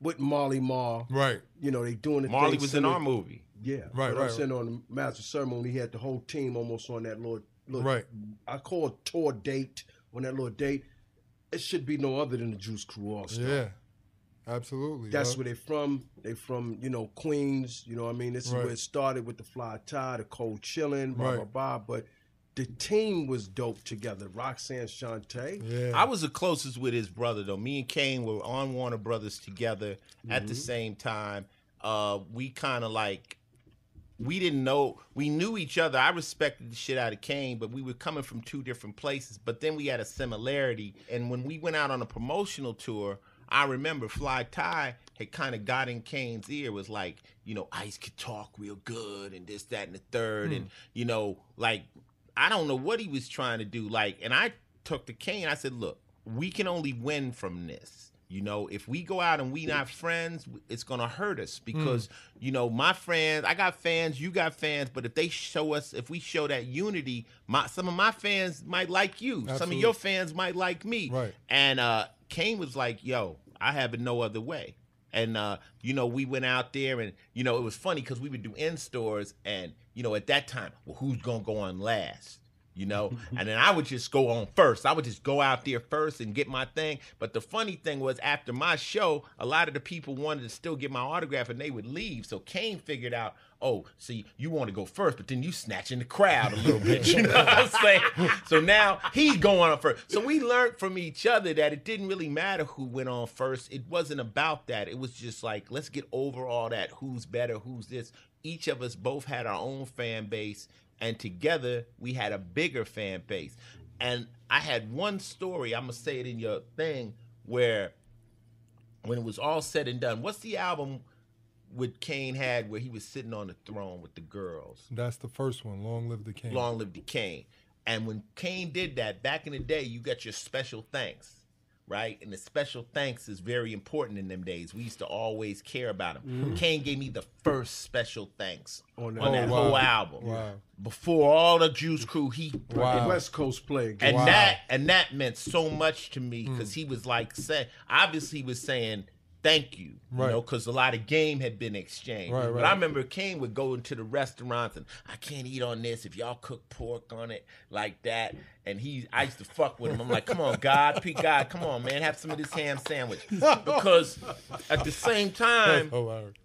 with Marley Marl, Right. you know, they doing the Marley thing was in similar- our movie. Yeah, Right, but right, I'm saying on the master ceremony, he had the whole team almost on that little Right. I call it tour date. On that little date, it should be no other than the Juice Crew All Star. Yeah. Absolutely. That's where they from. They from, you know, Queens. You know what I mean? This is where it started with the Fly Tie, the Cold Chillin', blah. But the team was dope together. Roxanne Shante. Yeah. I was the closest with his brother, though. Me and Kane were on Warner Brothers together at the same time. We kind of like, we didn't know, we knew each other. I respected the shit out of Kane, but we were coming from 2 different places. But then we had a similarity. And when we went out on a promotional tour, I remember Fly Tie had kind of got in Kane's ear, was like, you know, Ice could talk real good and this, that, and the third. And, you know, like, I don't know what he was trying to do. Like, and I took to Kane, I said, look, we can only win from this. You know, if we go out and we not friends, it's gonna hurt us because you know my friends. I got fans, you got fans, but if we show that unity, some of my fans might like you. Absolutely. Some of your fans might like me. Right. And Kane was like, "Yo, I have it no other way." And you know, we went out there, and you know, it was funny because we would do in stores, and you know, at that time, well, who's gonna go on last? You know, and then I would just go on first. I would just go out there first and get my thing. But the funny thing was, after my show, a lot of the people wanted to still get my autograph, and they would leave. So Kane figured out, oh, see, you want to go first, but then you snatching the crowd a little bit. You know what I'm saying? So now he's going on first. So we learned from each other that it didn't really matter who went on first. It wasn't about that. It was just like, let's get over all that. Who's better? Who's this? Each of us both had our own fan base. And together, we had a bigger fan base. And I had one story, I'm going to say it in your thing, where when it was all said and done, what's the album with Kane had where he was sitting on the throne with the girls? That's the first one, Long Live the King. Long Live the King. And when Kane did that, back in the day, you got your special thanks. Right? And the special thanks is very important in them days. We used to always care about him. Kane gave me the first special thanks on that whole album. Wow. Before all the Juice Crew, he West Coast play. and that meant so much to me because he was like obviously he was saying thank you, you know, because a lot of game had been exchanged. But I remember Kane would go into the restaurants and I can't eat on this if y'all cook pork on it like that. And I used to fuck with him. I'm like, come on, God, come on, man, have some of this ham sandwich. Because at the same time,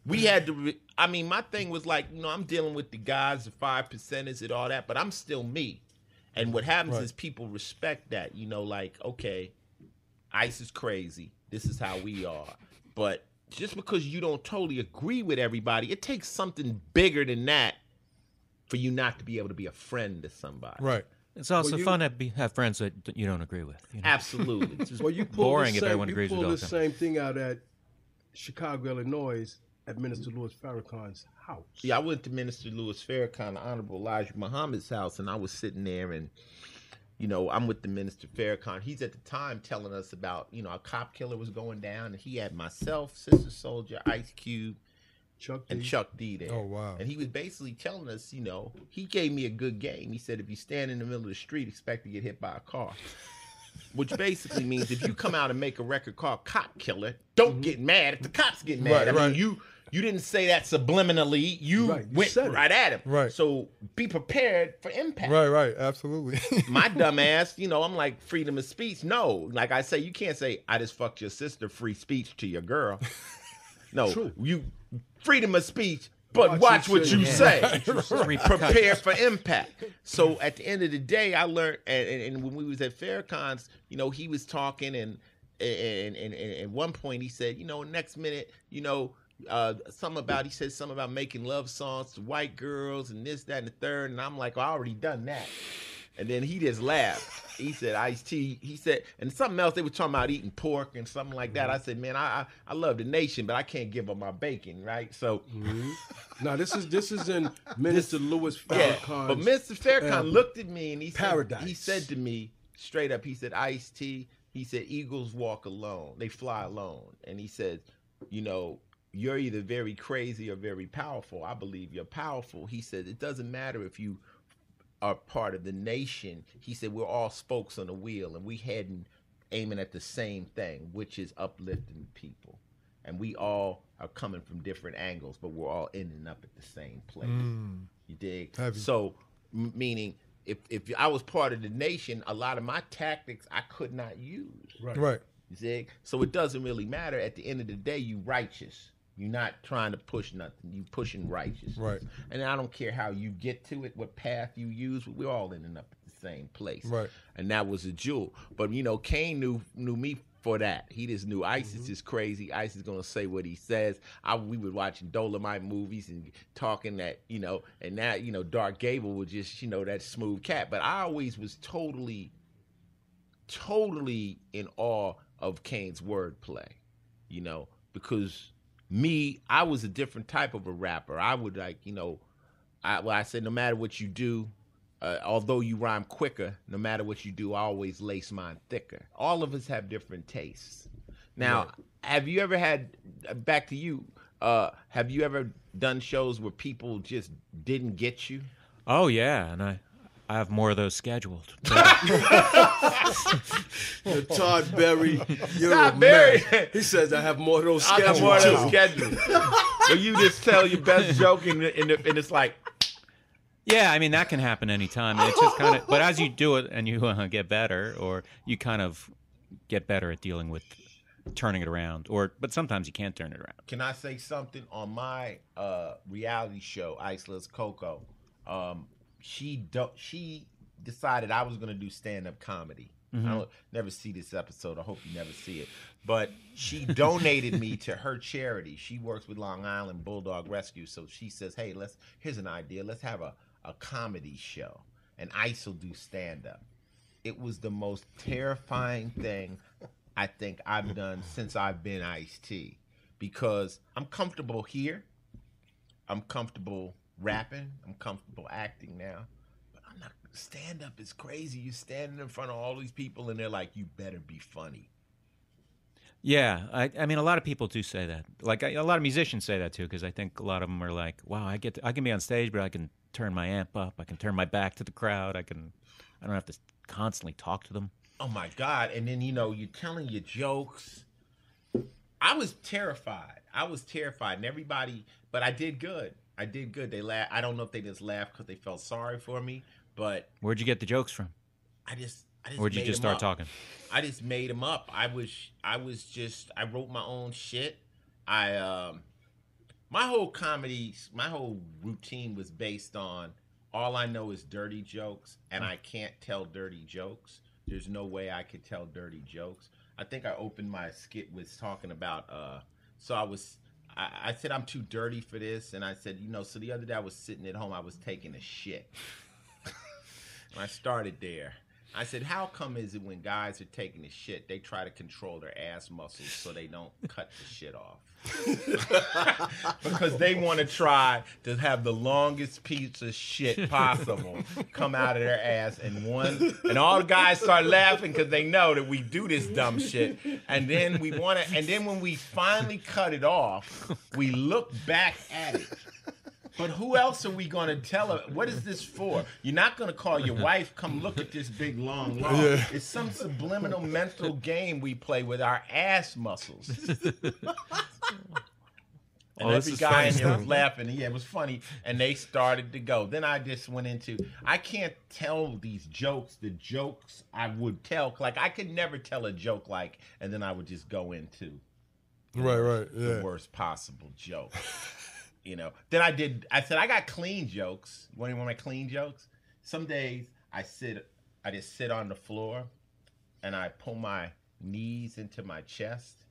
we had to, my thing was like, you know, I'm dealing with the guys, the 5%ers and all that, but I'm still me. And what happens is people respect that, you know, like, okay, Ice is crazy. This is how we are. But just because you don't totally agree with everybody, it takes something bigger than that for you not to be able to be a friend to somebody. Right. It's also fun to have friends that you don't agree with. You know? Absolutely. It's just you boring if everyone agrees with all the the time. same thing out at Chicago, Illinois, at Minister Louis Farrakhan's house. Yeah, I went to Minister Louis Farrakhan, the Honorable Elijah Muhammad's house, and I was sitting there and, you know, I'm with the Minister Farrakhan. He's at the time telling us about, you know, a cop killer was going down, and he had myself, Sister Soldier, Ice Cube, Chuck D there. Oh, wow. And he was basically telling us, you know, he gave me a good game. He said, if you stand in the middle of the street, expect to get hit by a car. Which basically means if you come out and make a record called Cop Killer, don't get mad if the cops get mad. I mean, you didn't say that subliminally. You went right at him. Right. So be prepared for impact. Right, absolutely. My dumb ass, you know, I'm like, freedom of speech. No, like I say, you can't say, I just fucked your sister, free speech to your girl. No, you freedom of speech, but watch what you say. Prepare for impact. So at the end of the day, I learned, and when we was at Farrakhan's, you know, he was talking, and at one point he said, you know, next minute, you know, he said something about making love songs to white girls and this, that, and the third, and I'm like, well, I already done that. And then he just laughed. He said, Ice-T, he said, and something else, they were talking about eating pork and something like that. I said, man, I love the nation, but I can't give up my bacon, right? So now this is in Minister Louis Farrakhan's. Yeah, but Mr. Farrakhan looked at me and he said to me straight up, he said, Ice-T, he said, eagles walk alone. They fly alone. And he said, you know, you're either very crazy or very powerful. I believe you're powerful. He said, it doesn't matter if you are part of the nation. He said, we're all spokes on the wheel and we aiming at the same thing, which is uplifting people. And we all are coming from different angles, but we're all ending up at the same place. You dig? So, meaning, if I was part of the nation, a lot of my tactics I could not use. Right. You dig? So it doesn't really matter. At the end of the day, you righteous. You're not trying to push nothing. You pushing righteousness. Right. And I don't care how you get to it, what path you use. We're all ending up at the same place. Right. And that was a jewel. But, you know, Kane knew me for that. He just knew ISIS is crazy. ISIS is going to say what he says. We were watching Dolomite movies and talking that, you know, and now, you know, Dark Gable was just, you know, that smooth cat. But I always was totally in awe of Kane's wordplay, you know, because I was a different type of a rapper. I would like, you know, I said no matter what you do, although you rhyme quicker, no matter what you do, I always lace mine thicker. All of us have different tastes. Now, have you ever had, back to you, have you ever done shows where people just didn't get you? Oh, yeah, and I have more of those scheduled. Todd Berry, you're Todd a Berry. man. He says I have more of those I scheduled. got more of those scheduled. Where you just tell your best joke and it's like... Yeah, I mean, that can happen anytime. It's just kind of, but as you do it and you get better, or you kind of get better at dealing with turning it around, but sometimes you can't turn it around. Can I say something? On my reality show, Ice Loves Coco, she decided I was going to do stand-up comedy. I don't never see this episode. I hope you never see it. But she donated me to her charity. She works with Long Island Bulldog Rescue. So she says, hey, here's an idea. Let's have a comedy show, and Ice will do stand-up. It was the most terrifying thing I think I've done since I've been Ice-T, because I'm comfortable here. I'm comfortable rapping. I'm comfortable acting now. But I'm not. Stand-up is crazy. You're standing in front of all these people, and they're like, you better be funny. Yeah, I mean, a lot of people do say that. Like, a lot of musicians say that, too, because I think a lot of them are like, wow, I can be on stage, but I can turn my amp up. I can turn my back to the crowd. I don't have to constantly talk to them. Oh, my God. And then, you're telling your jokes. I was terrified. And everybody, but I did good. They laughed. I don't know if they just laughed because they felt sorry for me, but. Where'd you get the jokes from? I just Or did you just start talking? I just made them up. I wrote my own shit. My whole routine was based on all I know is dirty jokes, and I can't tell dirty jokes. There's no way I could tell dirty jokes. I think I opened my skit with talking about, I said I'm too dirty for this, and I said, so the other day I was sitting at home, I was taking a shit. And I started there. I said, how come is it when guys are taking a shit, they try to control their ass muscles so they don't cut the shit off? Because they want to try to have the longest piece of shit possible come out of their ass, and all the guys start laughing because they know that we do this dumb shit. And then when we finally cut it off, we look back at it. But who else are we going to tell her? What is this for? You're not going to call your wife, come look at this big long log. Yeah. It's some subliminal mental game we play with our ass muscles. And every guy in there was laughing. Yeah, it was funny. And they started to go. Then I just went into, I can't tell these jokes, the jokes I would tell. Like, I could never tell a joke and then I would just go into the worst possible joke. Then I said, I got clean jokes. You want my clean jokes? Some days I just sit on the floor and I pull my knees into my chest,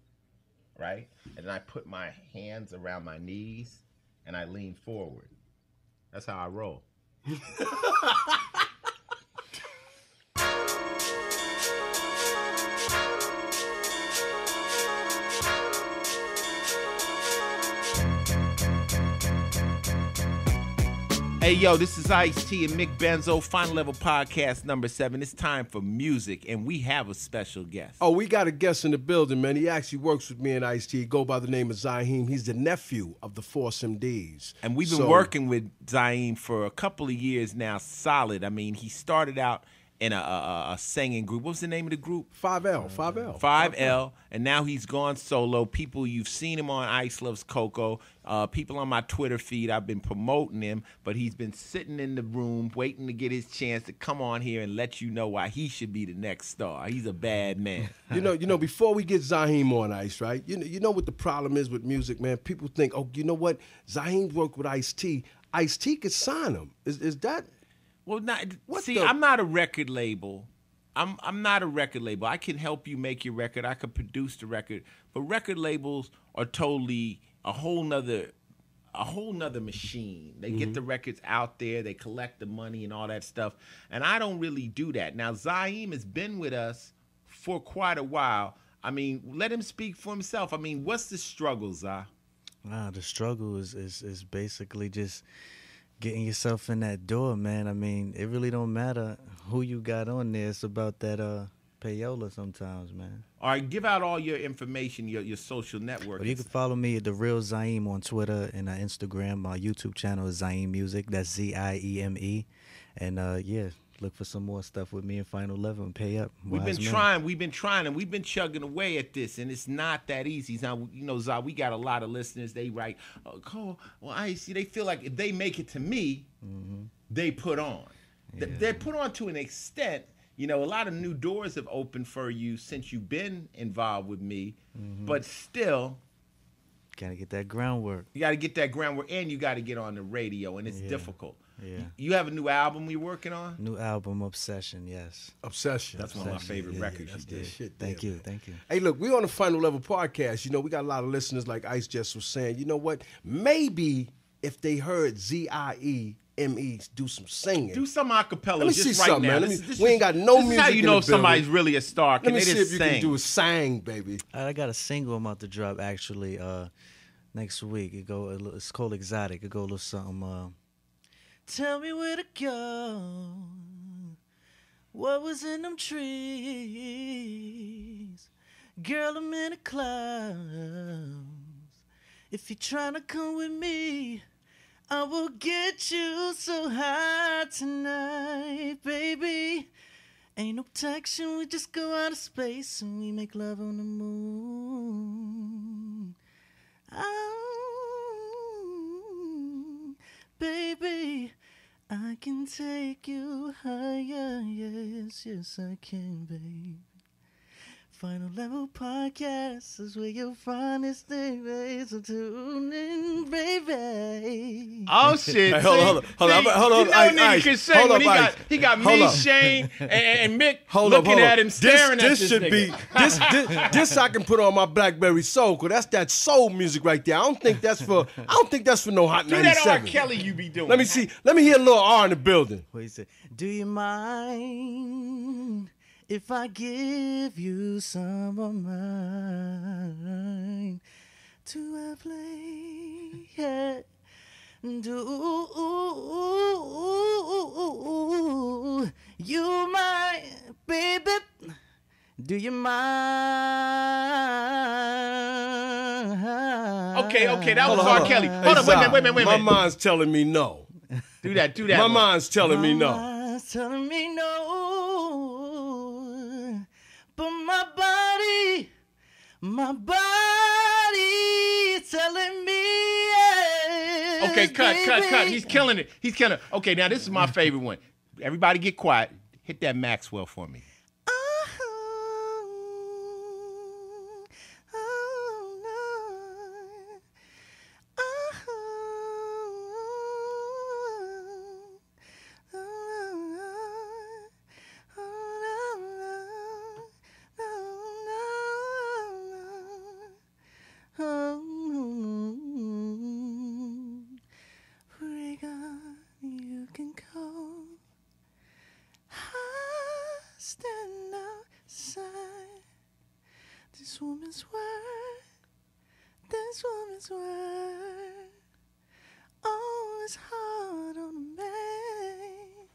right? And then I put my hands around my knees and I lean forward. That's how I roll. Hey, yo, this is Ice-T and Mick Benzo, Final Level Podcast number 7. It's time for music, and we have a special guest. Oh, we got a guest in the building, man. He actually works with me and Ice-T. He go by the name of Zaheem. He's the nephew of the Force MDs. And we've been working with Zaheem for a couple of years now, solid. I mean, he started out in a singing group. What was the name of the group? 5L. And now he's gone solo. People, you've seen him on Ice Loves Coco. People on my Twitter feed, I've been promoting him, but he's been sitting in the room waiting to get his chance to come on here and let you know why he should be the next star. He's a bad man. Before we get Zaheem on Ice, right? You know what the problem is with music, man? People think, oh, you know what? Zaheem worked with Ice-T. Ice-T could sign him. Is that... Well, I'm not a record label. I'm not a record label. I can help you make your record. I can produce the record. But record labels are totally a whole nother machine. They get the records out there. They collect the money and all that stuff. And I don't really do that. Now, Zaheem has been with us for quite a while. I mean, let him speak for himself. I mean, what's the struggle, Zah? The struggle is basically just getting yourself in that door, man. I mean, it really don't matter who you got on there. It's about that payola sometimes, man. All right, give out all your information, your social network. Well, you can follow me at The Real Zaim on Twitter and Instagram. My YouTube channel is Zaim Music. That's Zieme. And yeah, look for some more stuff with me and Final Level and pay up. We've been trying, and we've been chugging away at this, and it's not that easy. Now, you know, Zah, we got a lot of listeners. They write, "Oh, Cole, well, I see." They feel like if they make it to me, they put on. Yeah. They're put on to an extent. You know, a lot of new doors have opened for you since you've been involved with me, but still, gotta get that groundwork. you got to get that groundwork, and you got to get on the radio, and it's difficult. Yeah. You have a new album you're working on? New album, Obsession, yes. Obsession. That's one of my favorite records that's you that did. shit. Thank there. you, thank you. Hey, look, we're on the Final Level Podcast. You know, we got a lot of listeners like Ice just was saying. You know what? Maybe if they heard Zieme do some singing. Do some acapella. Let me just see right something, now. man. We ain't got no this music is how you in know the if somebody's building. really a star. Can Let me they see just if you sing? can do a sang, baby. I got a single I'm about to drop actually next week. It's called Exotic. It go a little something. Tell me where to go. What was in them trees? Girl, I'm in the clouds. If you're trying to come with me, I will get you so high tonight, baby. Ain't no protection, we just go out of space and we make love on the moon. Oh, baby, I can take you higher, yes, yes I can, baby. Final Level Podcast is where you'll find this thing, baby. So tune in, baby. Oh shit! Hey, hold on. You know, Ice, nigga can sing when he got me, Shane, and Mick looking at him, staring at this should nigga. be this I can put on my BlackBerry Soul, cause that's that soul music right there. I don't think that's for no Hot Do that R. 97. Kelly you be doing. Let me see. Let me hear a little R in the building. What you say? Do you mind if I give you some of mine to play? Yeah. Do you mind, baby? Do you mind? Okay, that was R. Kelly. Hold on, wait a minute. My mind's telling me no. Do that. My mind's telling me no. My mind's telling me no. But my body is telling me yes. Okay, cut. He's killing it. Okay, now this is my favorite one. Everybody get quiet. Hit that Maxwell for me. This woman's word, oh, it's hard on a man.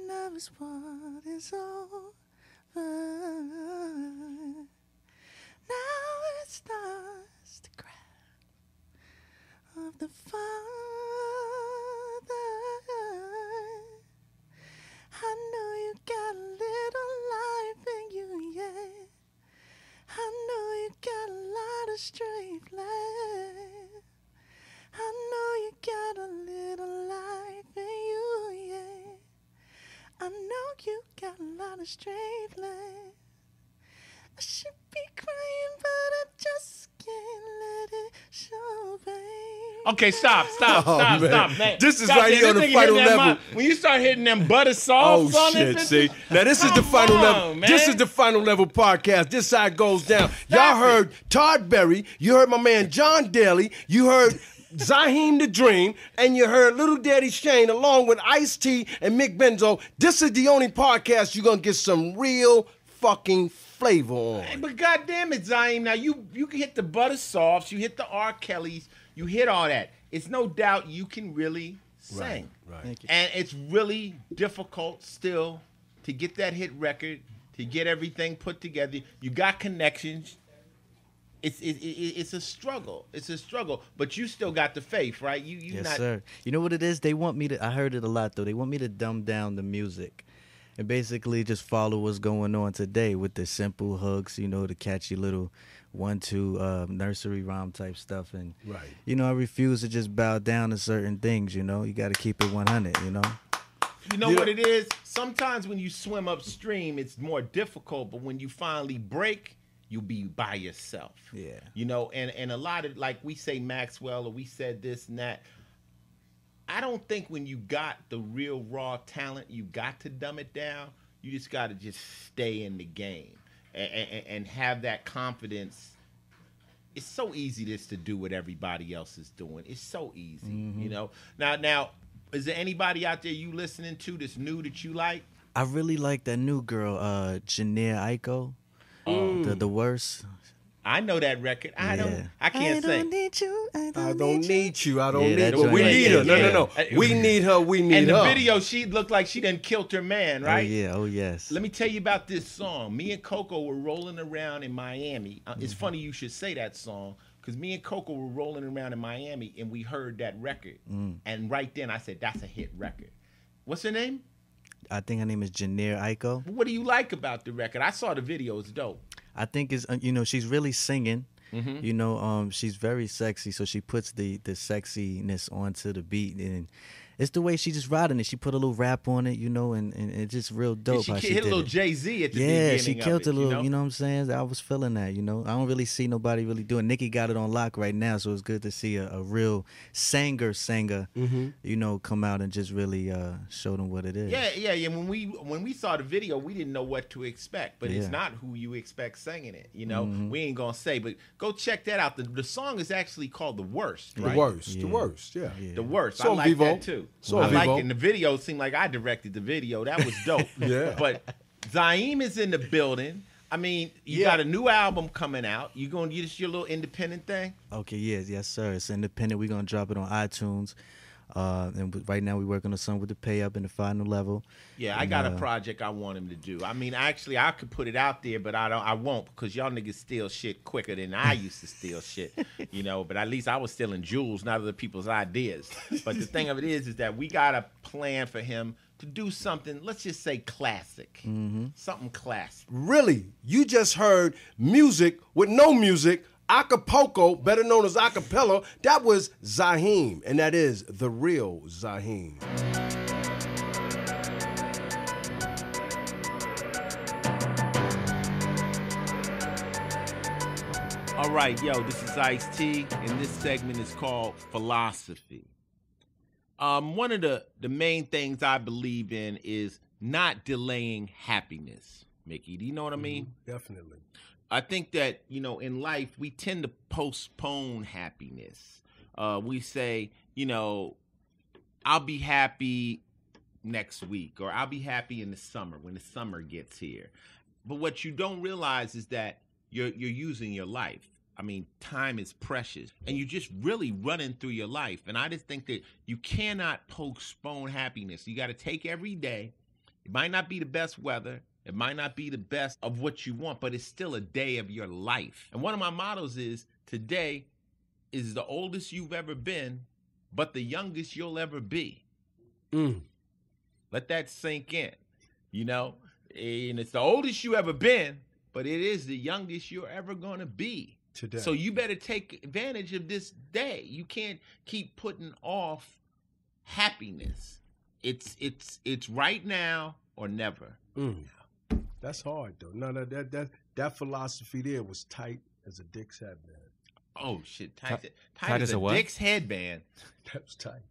Now it's what is over. Now it starts to cry of the father. I know you got a little life in you, yeah. I know you got a lot of straight left. I know you got a little life in you, yeah. I know you got a lot of straight left. I should be crying, but I just can't let it show, babe. Okay, stop, man. This is Stop right there. here on This the nigga Final hitting that Level. when you start hitting them butter sauce on shit, this, see? Now this is the Final Level. Man. This is the Final Level Podcast. This side goes down. Y'all heard Todd Berry. You heard my man John Daly. You heard Zaheem the Dream. And you heard Little Daddy Shane along with Ice-T and Mick Benzo. This is the only podcast you're going to get some real fucking flavor on. Hey, but goddamn it, Zaim. Now you can hit the butter softs, you hit the R. Kellys, you hit all that. It's no doubt you can really sing. Right. Thank you. And it's really difficult still to get that hit record, to get everything put together. You got connections. It's a struggle. It's a struggle, but you still got the faith, right? You yes, not. Sir. You know what it is? They want me to. I heard it a lot though. They want me to dumb down the music, and basically just follow what's going on today with the simple hooks. You know, the catchy little 1-2 nursery rhyme type stuff, and right. You know, I refuse to just bow down to certain things. You know, you got to keep it 100. You know. You know what it is? Sometimes when you swim upstream, it's more difficult, but when you finally break, you'll be by yourself. Yeah. You know, and a lot of, like we say Maxwell, or we said this and that. I don't think when you got the real raw talent, you got to dumb it down. You just got to just stay in the game and have that confidence. It's so easy just to do what everybody else is doing. It's so easy, you know. Now, is there anybody out there you listening to that's new that you like? I really like that new girl, Janae Aiko. The worst. I know that record. I can't sing. I don't need you. I don't Yeah, need that her. We joint need her. right No, there. no, no. We need her. We need And her. the video, she looked like she done killed her man, right? Oh yeah. Oh yes. Let me tell you about this song. Me and Coco were rolling around in Miami. It's funny you should say that song, because me and Coco were rolling around in Miami and we heard that record. And right then I said, that's a hit record. What's her name? I think her name is Janae Aiko. What do you like about the record? I saw the video. It's dope. I think it's you know, she's really singing. You know, she's very sexy, so she puts the sexiness onto the beat, and it's the way she just riding it. She put a little rap on it, you know, and it's just real dope. She how hit a little Jay-Z at the beginning. Yeah, she killed of it, a little. You know what I'm saying? I was feeling that. You know, I don't really see nobody really doing. Nicki got it on lock right now, so it's good to see a real singer, you know, come out and just really show them what it is. Yeah. When we saw the video, we didn't know what to expect, but it's not who you expect singing it. You know, we ain't gonna say, but go check that out. The song is actually called "The Worst." Right? The worst. Yeah. The worst. Yeah. The Worst. So I like Vivo. that too. So I like Vivo. it. And the video seemed like I directed the video. That was dope. Yeah. But Zaim is in the building. I mean, you got a new album coming out. You gonna use your little independent thing? Okay, yes, sir. It's independent. We're gonna drop it on iTunes. And right now we're working on something with the pay up in the final level. Yeah, I got a project I want him to do. I mean, actually, I could put it out there, but I won't, because y'all niggas steal shit quicker than I used to steal shit, you know. But at least I was stealing jewels, not other people's ideas. But the thing of it is that we got a plan for him to do something, let's just say classic, something classic. Really? You just heard music with no music. Acapulco, better known as acapella, that was Zaheem, and that is the real Zaheem. All right, yo, this is Ice-T, and this segment is called Philosophy. One of the main things I believe in is not delaying happiness. Mickey, do you know what I mean? Definitely. I think that, you know, in life, we tend to postpone happiness. We say, you know, I'll be happy next week, or I'll be happy in the summer when the summer gets here. But what you don't realize is that you're using your life. I mean, time is precious, and you're just really running through your life. And I just think that you cannot postpone happiness. You got to take every day. It might not be the best weather. It might not be the best of what you want, but it's still a day of your life. And one of my mottos is, today is the oldest you've ever been, but the youngest you'll ever be. Let that sink in, you know? And it's the oldest you ever been, but it is the youngest you're ever going to be. Today. So you better take advantage of this day. You can't keep putting off happiness. It's right now or never. That's hard though. No, that philosophy there was tight as a dick's headband. Oh shit, tight as as a what? dick's headband. That was tight.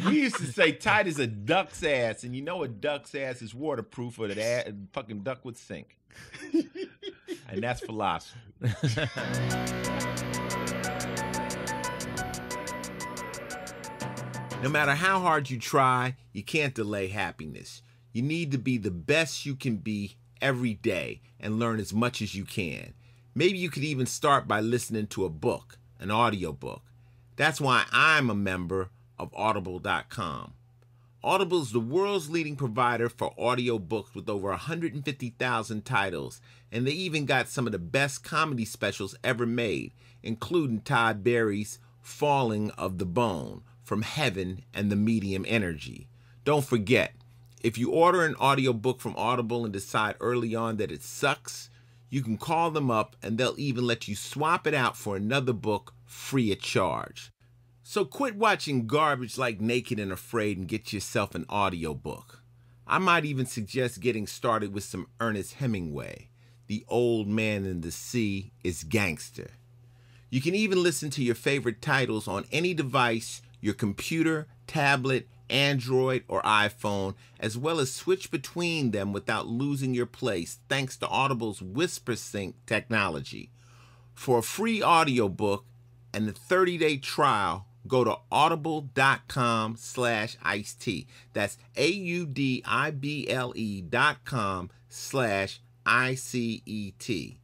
We used to say tight as a duck's ass, and you know a duck's ass is waterproof, or that fucking duck would sink. And that's philosophy. No matter how hard you try, you can't delay happiness. You need to be the best you can be every day and learn as much as you can. Maybe you could even start by listening to a book, an audiobook. That's why I'm a member of Audible.com. Audible is the world's leading provider for audiobooks with over 150,000 titles, and they even got some of the best comedy specials ever made, including Todd Berry's Falling of the Bone, From Heaven, and The Medium Energy. Don't forget, if you order an audiobook from Audible and decide early on that it sucks, you can call them up and they'll even let you swap it out for another book free of charge. So quit watching garbage like Naked and Afraid and get yourself an audiobook. I might even suggest getting started with some Ernest Hemingway. The Old Man in the Sea is gangster. You can even listen to your favorite titles on any device, your computer, tablet, Android, or iPhone, as well as switch between them without losing your place thanks to Audible's WhisperSync technology. For a free audiobook and a 30-day trial, go to audible.com/iced. That's audible.com/ICET.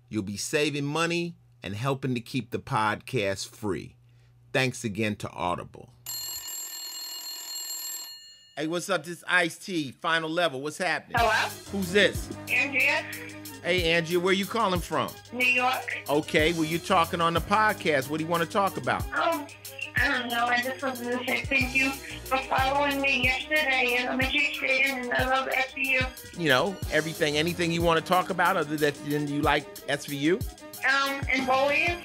You'll be saving money and helping to keep the podcast free. Thanks again to Audible. Hey, what's up? This Ice-T, Final Level. What's happening? Hello? Who's this? Andrea, Hey, Angie, where you calling from? New York. Okay, well, you're talking on the podcast. What do you want to talk about? I don't know. I just wanted to say thank you for following me yesterday, and I'm a huge fan, and I love SVU. You know, anything you want to talk about other than you like SVU? And bullying.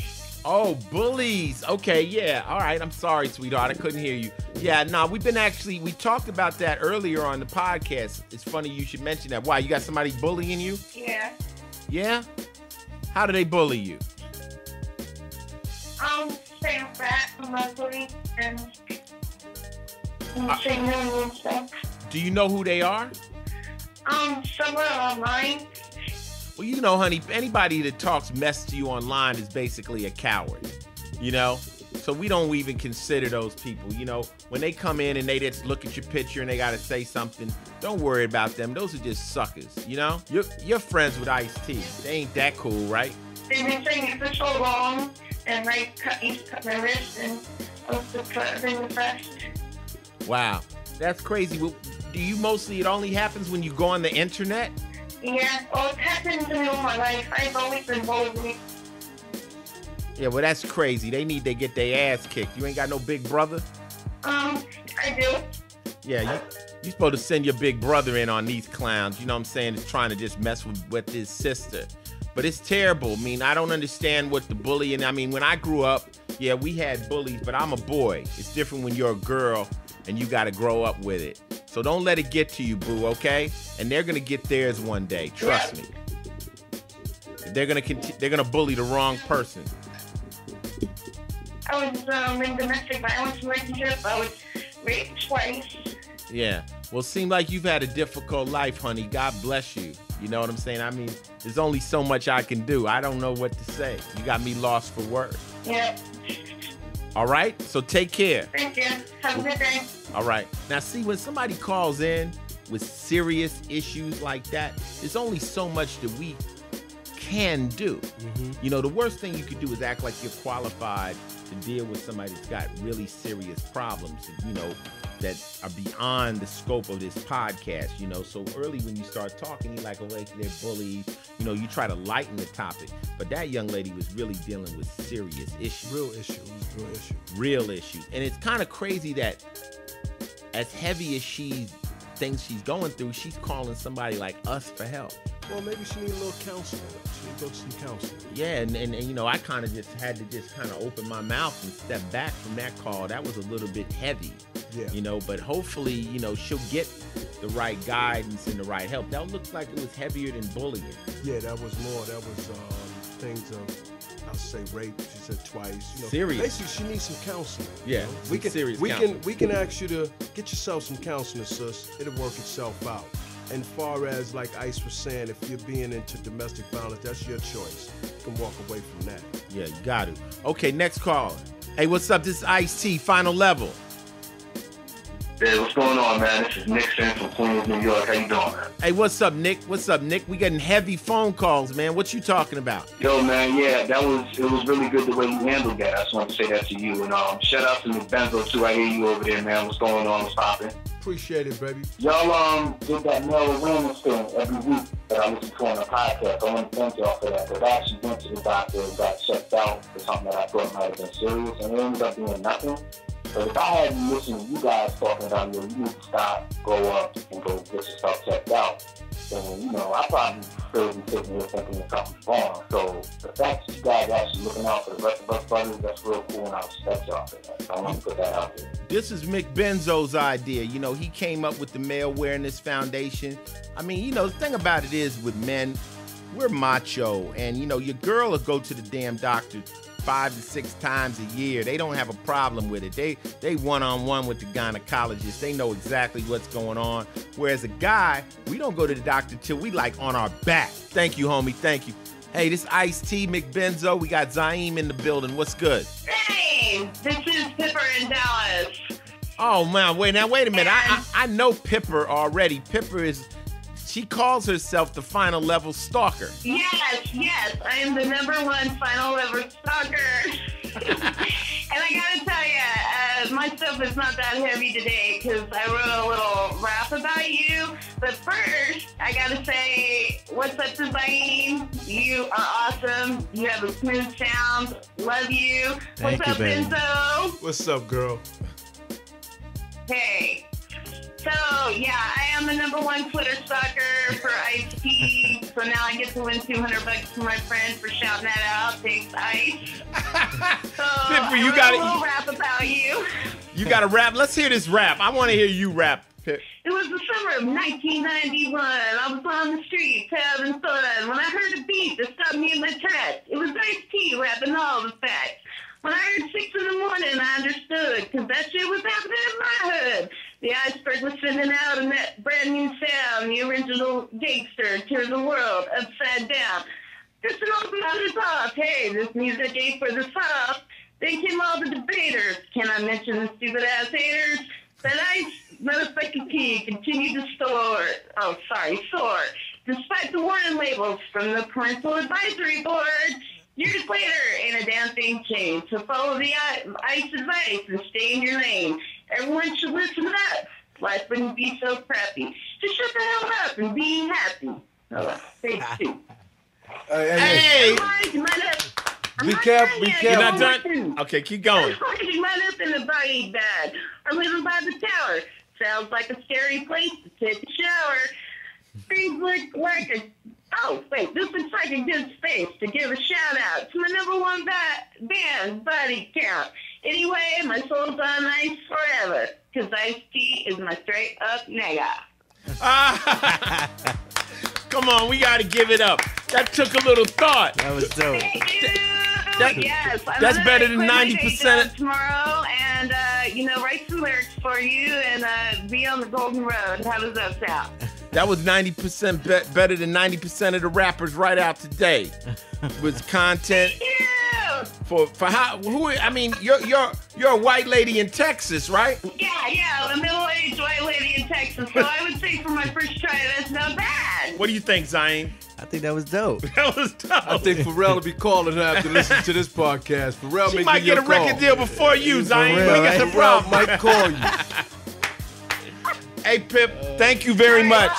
Oh, bullies. Okay, yeah. All right. I'm sorry, sweetheart. I couldn't hear you. Yeah, no, we talked about that earlier on the podcast. It's funny you should mention that. Why, you got somebody bullying you? Yeah. Yeah? How do they bully you? Saying fat and ugly and saying million stuff. Do you know who they are? Somewhere online. Well, you know, honey, anybody that talks mess to you online is basically a coward, you know? So we don't even consider those people, you know? When they come in and they just look at your picture and they got to say something, don't worry about them. Those are just suckers, you know? You're friends with Ice-T. They ain't that cool, right? They've been saying it for so long, and I cut my wrist, and I was depressed. Wow, that's crazy. Well, it only happens when you go on the internet? Yeah, well, it's happened to me all my life. I've always been bullied. Yeah, well, that's crazy. They need to get their ass kicked. You ain't got no big brother? I do. Yeah, you supposed to send your big brother in on these clowns. You know what I'm saying? It's trying to just mess with his sister. But it's terrible. I mean, I don't understand what the bullying. I mean, when I grew up, yeah, we had bullies, but I'm a boy. It's different when you're a girl and you got to grow up with it. So don't let it get to you, boo, okay? And they're going to get theirs one day. Trust me. They're going to bully the wrong person. I was in domestic violence relationship. I was raped twice. Yeah. Well, it seems like you've had a difficult life, honey. God bless you. You know what I'm saying? I mean, there's only so much I can do. I don't know what to say. You got me lost for words. Yeah. All right? So take care. Thank you. Have a good day. All right. Now, see, when somebody calls in with serious issues like that, there's only so much that we can do. Mm-hmm. You know, the worst thing you could do is act like you're qualified to deal with somebody that's got really serious problems, you know, that are beyond the scope of this podcast, you know. So early when you start talking, you're like, oh, wait, they're bullies. You know, you try to lighten the topic. But that young lady was really dealing with serious issues. Real issues. And it's kind of crazy that as heavy as she thinks she's going through, she's calling somebody like us for help. Well, maybe she needs a little counseling. She needs to go to some counseling. Yeah, and you know, I kind of just had to open my mouth and step back from that call. That was a little bit heavy. Yeah. You know, but hopefully, you know, she'll get the right guidance and the right help. That looked like it was heavier than bullying. Yeah, that was more. That was things of, I'll say rape. She said twice. You know, serious. Basically, she needs some counseling. Yeah, you know? We can ask you to get yourself some counseling, sis. It'll work itself out. And far as like Ice was saying, if you're being into domestic violence, that's your choice. You can walk away from that. Yeah, you got to. Okay, next caller. Hey, what's up? This is Ice-T, Final Level. Hey, what's going on, man? This is Nick from Queens, New York. How you doing, man? Hey, what's up, Nick? We getting heavy phone calls, man. What you talking about? Yo, man, yeah, it was really good the way you handled that. I just want to say that to you. And shout out to Miss Benzo, too. I hear you over there, man. What's going on? What's popping? Appreciate it, baby. Y'all did that male awareness thing every week that I listen to on the podcast. I want to thank y'all for that, because I actually went to the doctor and got checked out for something that I thought might have been serious, and it ended up being nothing. But if I hadn't listened to you guys talking about, you need to stop, go up, and go get yourself checked out, then, I probably still be sitting here thinking that something's wrong. So the fact that you guys actually looking out for the rest of us brothers, that's real cool, and I respect y'all for that. So I want to put that out there. This is Mick Benzo's idea. He came up with the Male Awareness Foundation. I mean, the thing about it is with men, we're macho, and, your girl will go to the damn doctor 5 to 6 times a year. They don't have a problem with it. They one-on-one with the gynecologist. They know exactly what's going on. Whereas a guy, we don't go to the doctor till we like on our back. Thank you, homie. Thank you. Hey, this Ice-T, Mick Benzo. We got Zaim in the building. What's good? Hey, this is Pipper in Dallas. Oh, man. Wait a minute. I know Pipper already. Pipper she calls herself the Final Level Stalker. Yes. I am the #1 Final Level Stalker. And I gotta tell you, my stuff is not that heavy today because I wrote a little rap about you. But first, I gotta say, what's up to Zaim? You are awesome. You have a smooth sound. Love you. Thank What's you, up, baby. Benzo? What's up, girl? Hey. So, yeah, I am the #1 Twitter stalker for Ice-T. So now I get to win $200 from my friend for shouting that out. Thanks, Ice. So Pipper, I wrote a little rap about you. You got to rap? Let's hear this rap. I want to hear you rap, Pip. It was the summer of 1991. I was on the streets having fun when I heard a beat that stopped me in my tracks. It was Ice-T rapping all the facts. When I heard 6 in the morning, I understood, because that shit was happening in my hood. The iceberg was sending out a brand new sound. The original gangster turned the world upside down. Just an open it off. Hey, this music ain't for the soft. Then came all the debaters. Can I mention the stupid ass haters? That Ice motherfucking T continued to soar. Despite the warning labels from the parental advisory board. Years later, ain't a damn thing changed. So follow the Ice advice and stay in your lane. Everyone should listen up. Life wouldn't be so crappy. Just shut the hell up and be happy. Thanks, too. Hey! Be careful. You're not done? Okay, keep going. You might up in the body bad. Or living by the tower. Sounds like a scary place to take a shower. Things look like a... Oh, wait, this looks like a good space to give a shout-out to my #1 band, Body Count. Anyway, my soul's on ice forever, because Ice-T is my straight-up nigga. Come on, we got to give it up. That took a little thought. That was dope. Thank you. Yes, that's better than 90%. Tomorrow, and, write some lyrics for you and be on the golden road. How does that sound? That was 90% better than 90% of the rappers right out today. With content. Thank you. For how? Who? I mean, you're a white lady in Texas, right? Yeah, I'm a middle-aged white lady in Texas. So I would say for my first try, that's not bad. What do you think, Zaim? I think that was dope. That was dope. I think Pharrell will be calling her after listening to this podcast. Pharrell she might get a record deal before you, Zaim. We got the problem. Might call you. Hey, Pip, thank you very much.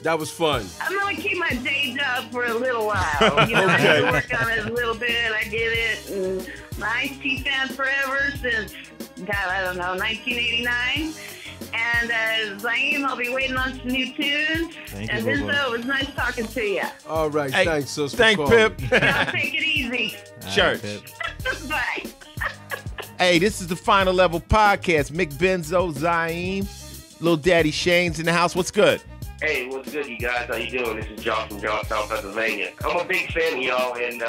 That was fun. I'm going to keep my day job for a little while. I have to work on it a little bit. I get it. And my Ice-T fan forever since, 1989. And Zaim, I'll be waiting on some new tunes. Thank and you, Benzo, it was nice talking to you. All right, hey, thanks, sis. Thank Pip. Y'all take it easy. Church. Bye. Hey, this is the Final Level Podcast. Mick Benzo, Zaim, Little Daddy Shane's in the house. What's good? Hey, what's good, you guys? How you doing? This is John from Johnstown, Pennsylvania. I'm a big fan of y'all and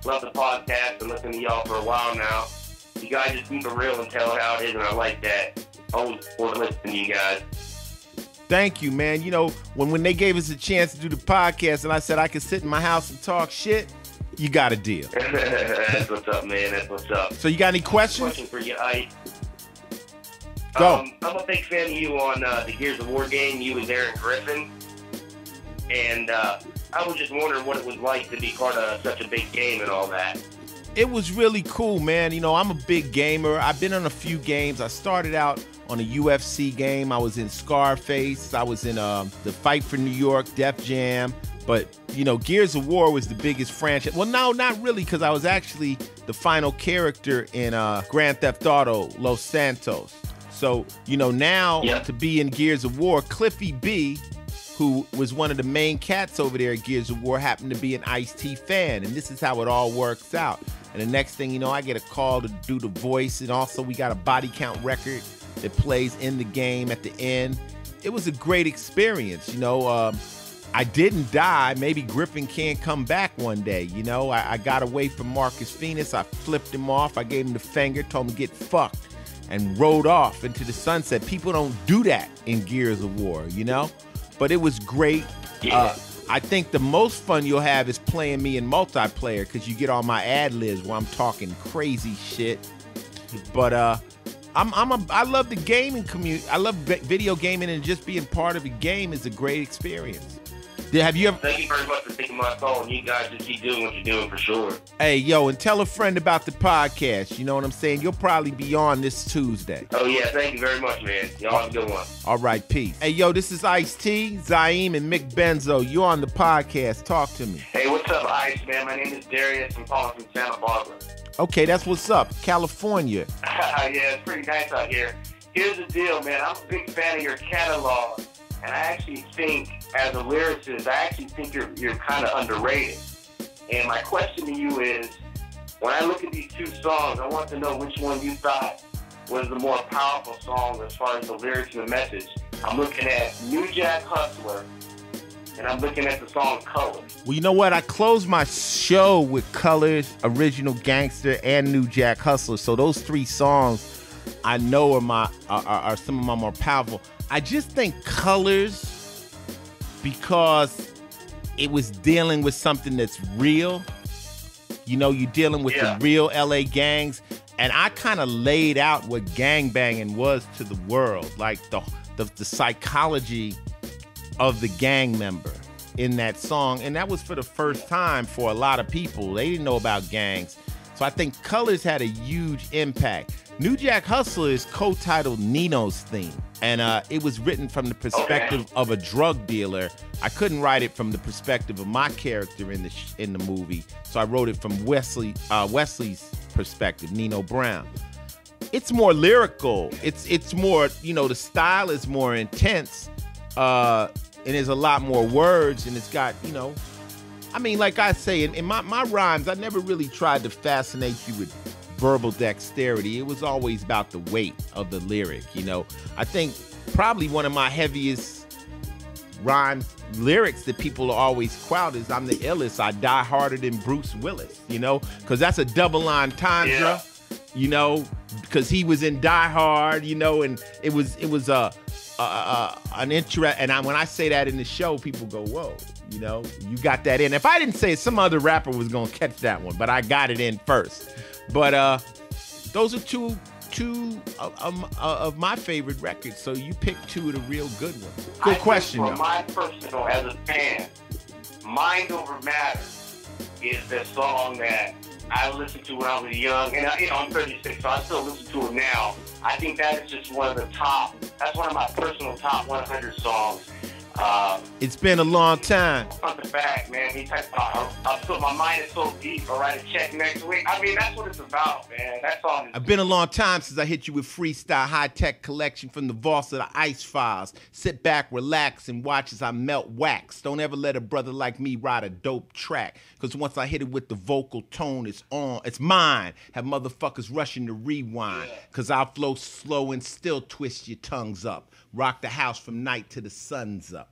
love the podcast and listen to y'all for a while now. You guys just keep it real and tell it how it is, and I like that. Always forward to listening to you guys. Thank you, man. When they gave us a chance to do the podcast and I said I could sit in my house and talk shit, you got a deal. That's what's up, man. That's what's up. So you got any questions? Question for you, Ice. Go. I'm a big fan of you on the Gears of War game. You was Aaron Griffin. And I was just wondering what it was like to be part of such a big game and all that. It was really cool, man. I'm a big gamer. I've been on a few games. I started out on a UFC game. I was in Scarface. I was in the Fight for New York, Def Jam. But, you know, Gears of War was the biggest franchise. Well, no, not really, because I was actually the final character in Grand Theft Auto Los Santos. So, you know, now to be in Gears of War, Cliffy B, who was one of the main cats over there at Gears of War, happened to be an Ice-T fan. And this is how it all works out. And the next thing you know, I get a call to do the voice. And also we got a body count record that plays in the game at the end. It was a great experience. You know, I didn't die. Maybe Griffin can't come back one day. You know, I got away from Marcus Phoenix. I flipped him off. I gave him the finger, told him get fucked, and rode off into the sunset. People don't do that in Gears of War, you know? But it was great. Yeah. I think the most fun you'll have is playing me in multiplayer because you get all my ad-libs where I'm talking crazy shit. But I love the gaming community. I love video gaming, and just being part of a game is a great experience. Have you ever? Thank you very much for taking my call, and you guys just keep doing what you're doing for sure. Hey, yo, and tell a friend about the podcast. You know what I'm saying? You'll probably be on this Tuesday. Oh, yeah. Thank you very much, man. Y'all have a good one. All right, peace. Hey, yo, this is Ice-T, Zaim, and Mick Benzo. You're on the podcast. Talk to me. Hey, what's up, Ice, man? My name is Darius. I'm calling from Santa Barbara. Okay, that's what's up. California. Yeah, it's pretty nice out here. Here's the deal, man. I'm a big fan of your catalog, and I actually think, as a lyricist, you're kind of underrated. And my question to you is, when I look at these two songs, I want to know which one you thought was the more powerful song as far as the lyrics and the message. I'm looking at New Jack Hustler, and I'm looking at the song Colors. Well, you know what? I closed my show with Colors, Original Gangster, and New Jack Hustler. So those three songs I know are some of my more powerful. I just think Colors, because it was dealing with something that's real. You know, you're dealing with the real LA gangs. And I kind of laid out what gangbanging was to the world, like the psychology of the gang member in that song. And that was for the first time for a lot of people. They didn't know about gangs. So I think Colors had a huge impact. New Jack Hustler is co-titled Nino's theme. And it was written from the perspective of a drug dealer. I couldn't write it from the perspective of my character in the movie. So I wrote it from Wesley's perspective, Nino Brown. It's more lyrical. It's more, you know, the style is more intense. And there's a lot more words, and it's got, you know, I mean, like I say, in my rhymes, I never really tried to fascinate you with verbal dexterity. It was always about the weight of the lyric, you know. I think probably one of my heaviest rhyme lyrics that people always quote is I'm the illest, I die harder than Bruce Willis, you know, because that's a double entendre, you know, because he was in Die Hard, you know, and it was an interest. And when I say that in the show, people go, whoa, you know, you got that in. If I didn't say it, some other rapper was going to catch that one, but I got it in first. But those are two of my favorite records. So you picked two of the real good ones. Good question, though. For my personal, as a fan, Mind Over Matter is the song that I listened to when I was young. And, you know, I'm 36, so I still listen to it now. I think that is just one of the top, that's one of my personal top 100 songs. It's been a long time. Something back, man. He typed I feel my mind is so deep. I'll write a check next week. I mean, that's what it's about, man. That song is. It's been a long time since I hit you with freestyle high-tech collection from the vaults of the Ice Files. Sit back, relax, and watch as I melt wax. Don't ever let a brother like me ride a dope track. Because once I hit it with the vocal tone, it's on. It's mine. Have motherfuckers rushing to rewind. Because I'll flow slow and still twist your tongues up. Rock the house from night to the sun's up.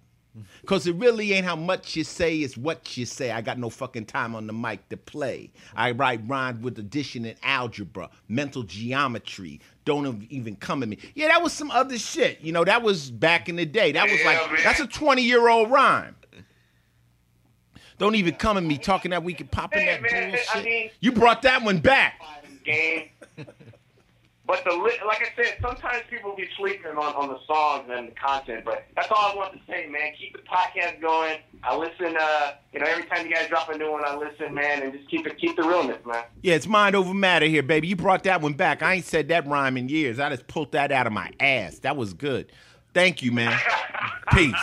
Because it really ain't how much you say, it's what you say. I got no fucking time on the mic to play. I write rhymes with addition and algebra, mental geometry. Don't even come at me. Yeah, that was some other shit. You know, that was back in the day. That was like, that's a 20-year-old rhyme. Don't even come at me talking that we could pop in that bullshit. I mean, you brought that one back. Game. But like I said, sometimes people be sleeping on the songs and the content. But that's all I want to say, man. Keep the podcast going. I listen. Every time you guys drop a new one, I listen, man, and just keep the realness, man. Yeah, it's mind over matter here, baby. You brought that one back. I ain't said that rhyme in years. I just pulled that out of my ass. That was good. Thank you, man. Peace.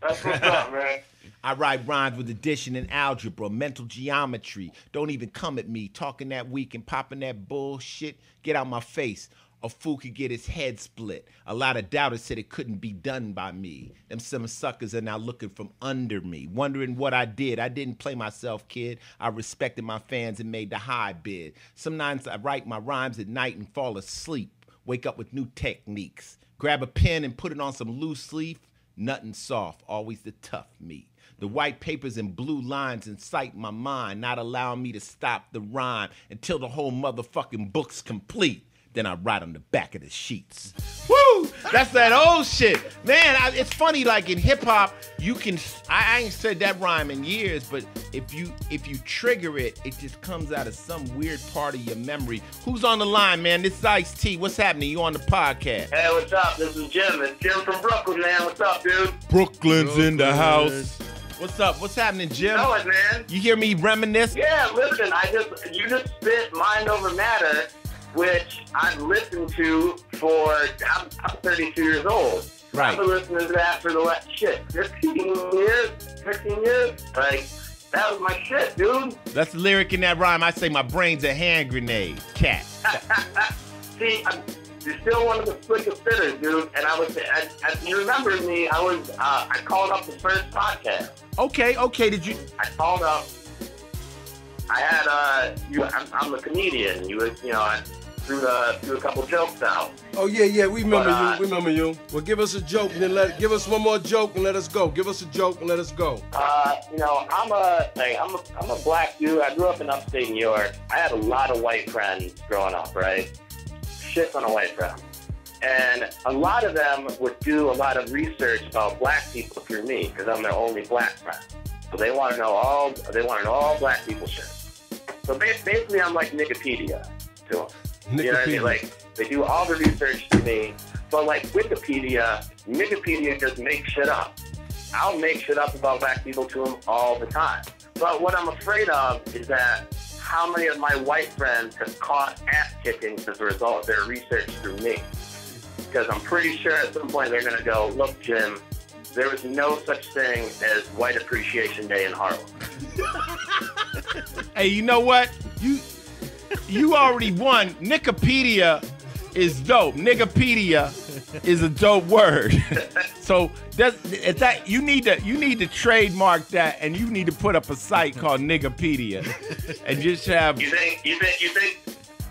That's what's up, man. I write rhymes with addition and algebra, mental geometry. Don't even come at me talking that weak and popping that bullshit. Get out my face. A fool could get his head split. A lot of doubters said it couldn't be done by me. Them some suckers are now looking from under me, wondering what I did. I didn't play myself, kid. I respected my fans and made the high bid. Sometimes I write my rhymes at night and fall asleep. Wake up with new techniques. Grab a pen and put it on some loose leaf. Nothing soft, always the tough meat. The white papers and blue lines incite my mind, not allowing me to stop the rhyme until the whole motherfucking book's complete. Then I write on the back of the sheets. Woo! That's that old shit. Man, it's funny, like in hip-hop, you can, I ain't said that rhyme in years, but if you trigger it, it just comes out of some weird part of your memory. Who's on the line, man? This is Ice-T. What's happening? You on the podcast. Hey, what's up? This is Jim. It's Jim from Brooklyn, man. What's up, dude? Brooklyn's in the house. What's up? What's happening, Jim? Know it, man. You hear me reminisce? Yeah, listen, you just spit Mind Over Matter, which I've listened to I'm 32 years old. Right. I've been listening to that for the last 15 years. Like, that was my shit, dude. That's the lyric in that rhyme. I say my brain's a hand grenade. Cat. See, you're still one of the slickest spitters, dude. And you remember me, I called up the first podcast. Okay, did you? I called up. I had, I'm a comedian. I threw a couple jokes out. Oh, yeah, we remember you. Well, give us a joke and then give us one more joke and let us go. Give us a joke and let us go. I'm a black dude. I grew up in upstate New York. I had a lot of white friends growing up, right? Shit ton of white friends. And a lot of them would do a lot of research about black people through me because I'm their only black friend. So they want to know all black people shit. So basically I'm like Wikipedia to them. You know what I mean? Like, they do all the research to me. But like Wikipedia just makes shit up. I'll make shit up about black people to them all the time. But what I'm afraid of is that how many of my white friends have caught ass kickings as a result of their research through me. Because I'm pretty sure at some point they're going to go, look, Jim, there was no such thing as White Appreciation Day in Harlem. Hey, you know what? You already won. Nicopedia is dope. Nicopedia is a dope word. So you need to trademark that, and you need to put up a site called Nicopedia, and just have.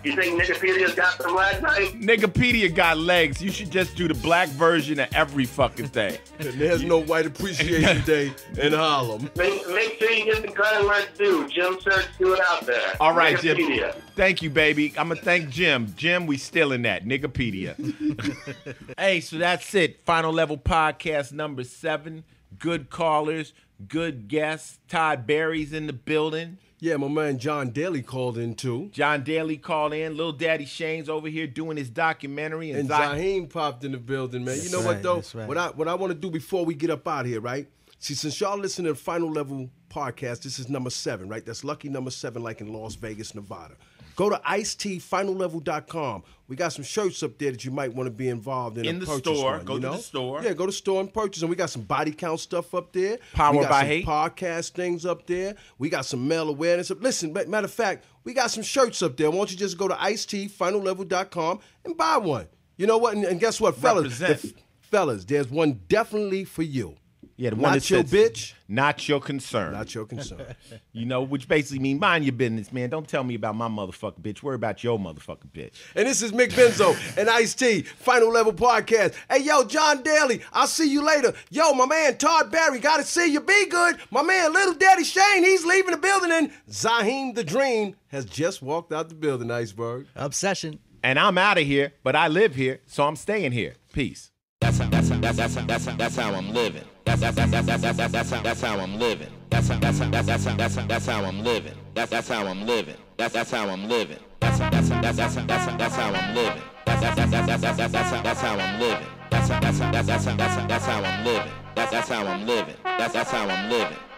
You think Nicopedia's got some legs, right? Nicopedia got legs. You should just do the black version of every fucking thing. And there's no White Appreciation Day in Harlem. Make sure you get the credit where it's due. Jim Search, do it out there. All right, Jim. Nicopedia. Thank you, baby. I'm going to thank Jim. Jim, we still in that. Nicopedia. Hey, so that's it. Final Level Podcast number 7. Good callers, good guests. Todd Barry's in the building. Yeah, my man John Daly called in too. John Daly called in. Lil Daddy Shane's over here doing his documentary. And Zaheem popped in the building, man. That's you know right, what, though? that's right. What I want to do before we get up out of here, right? See, since y'all listen to the Final Level Podcast, this is number 7, right? That's lucky number 7, like in Las Vegas, Nevada. Go to IceTFinalLevel.com. We got some shirts up there that you might want to be involved in. In the purchase store. one, Go to the store. Yeah, go to the store and purchase. And we got some body count stuff up there. Powered we got by some Hate. podcast things up there. We got some male awareness. Listen, matter of fact, we got some shirts up there. Why don't you just go to IceTFinalLevel.com and buy one? You know what? And guess what, fellas? Fellas, there's one definitely for you. Yeah, the one Not that your says, bitch. Not your concern. Not your concern. You know, which basically means mind your business, man. Don't tell me about my motherfucking bitch. Worry about your motherfucking bitch. And this is Mick Benzo and Ice-T, Final Level Podcast. Hey, yo, John Daly, I'll see you later. Yo, my man Todd Barry, gotta see you. Be good. My man Little Daddy Shane, he's leaving the building. And Zaheem the Dream has just walked out the building, Iceberg. Obsession. And I'm out of here, but I live here, so I'm staying here. Peace. That's how I'm living. That's how I'm living. That's how I'm living. That's how I'm living. That's how I'm living. That's how I'm living. That's how I'm living. That's how I'm living. That's how I'm living. That's how I'm living.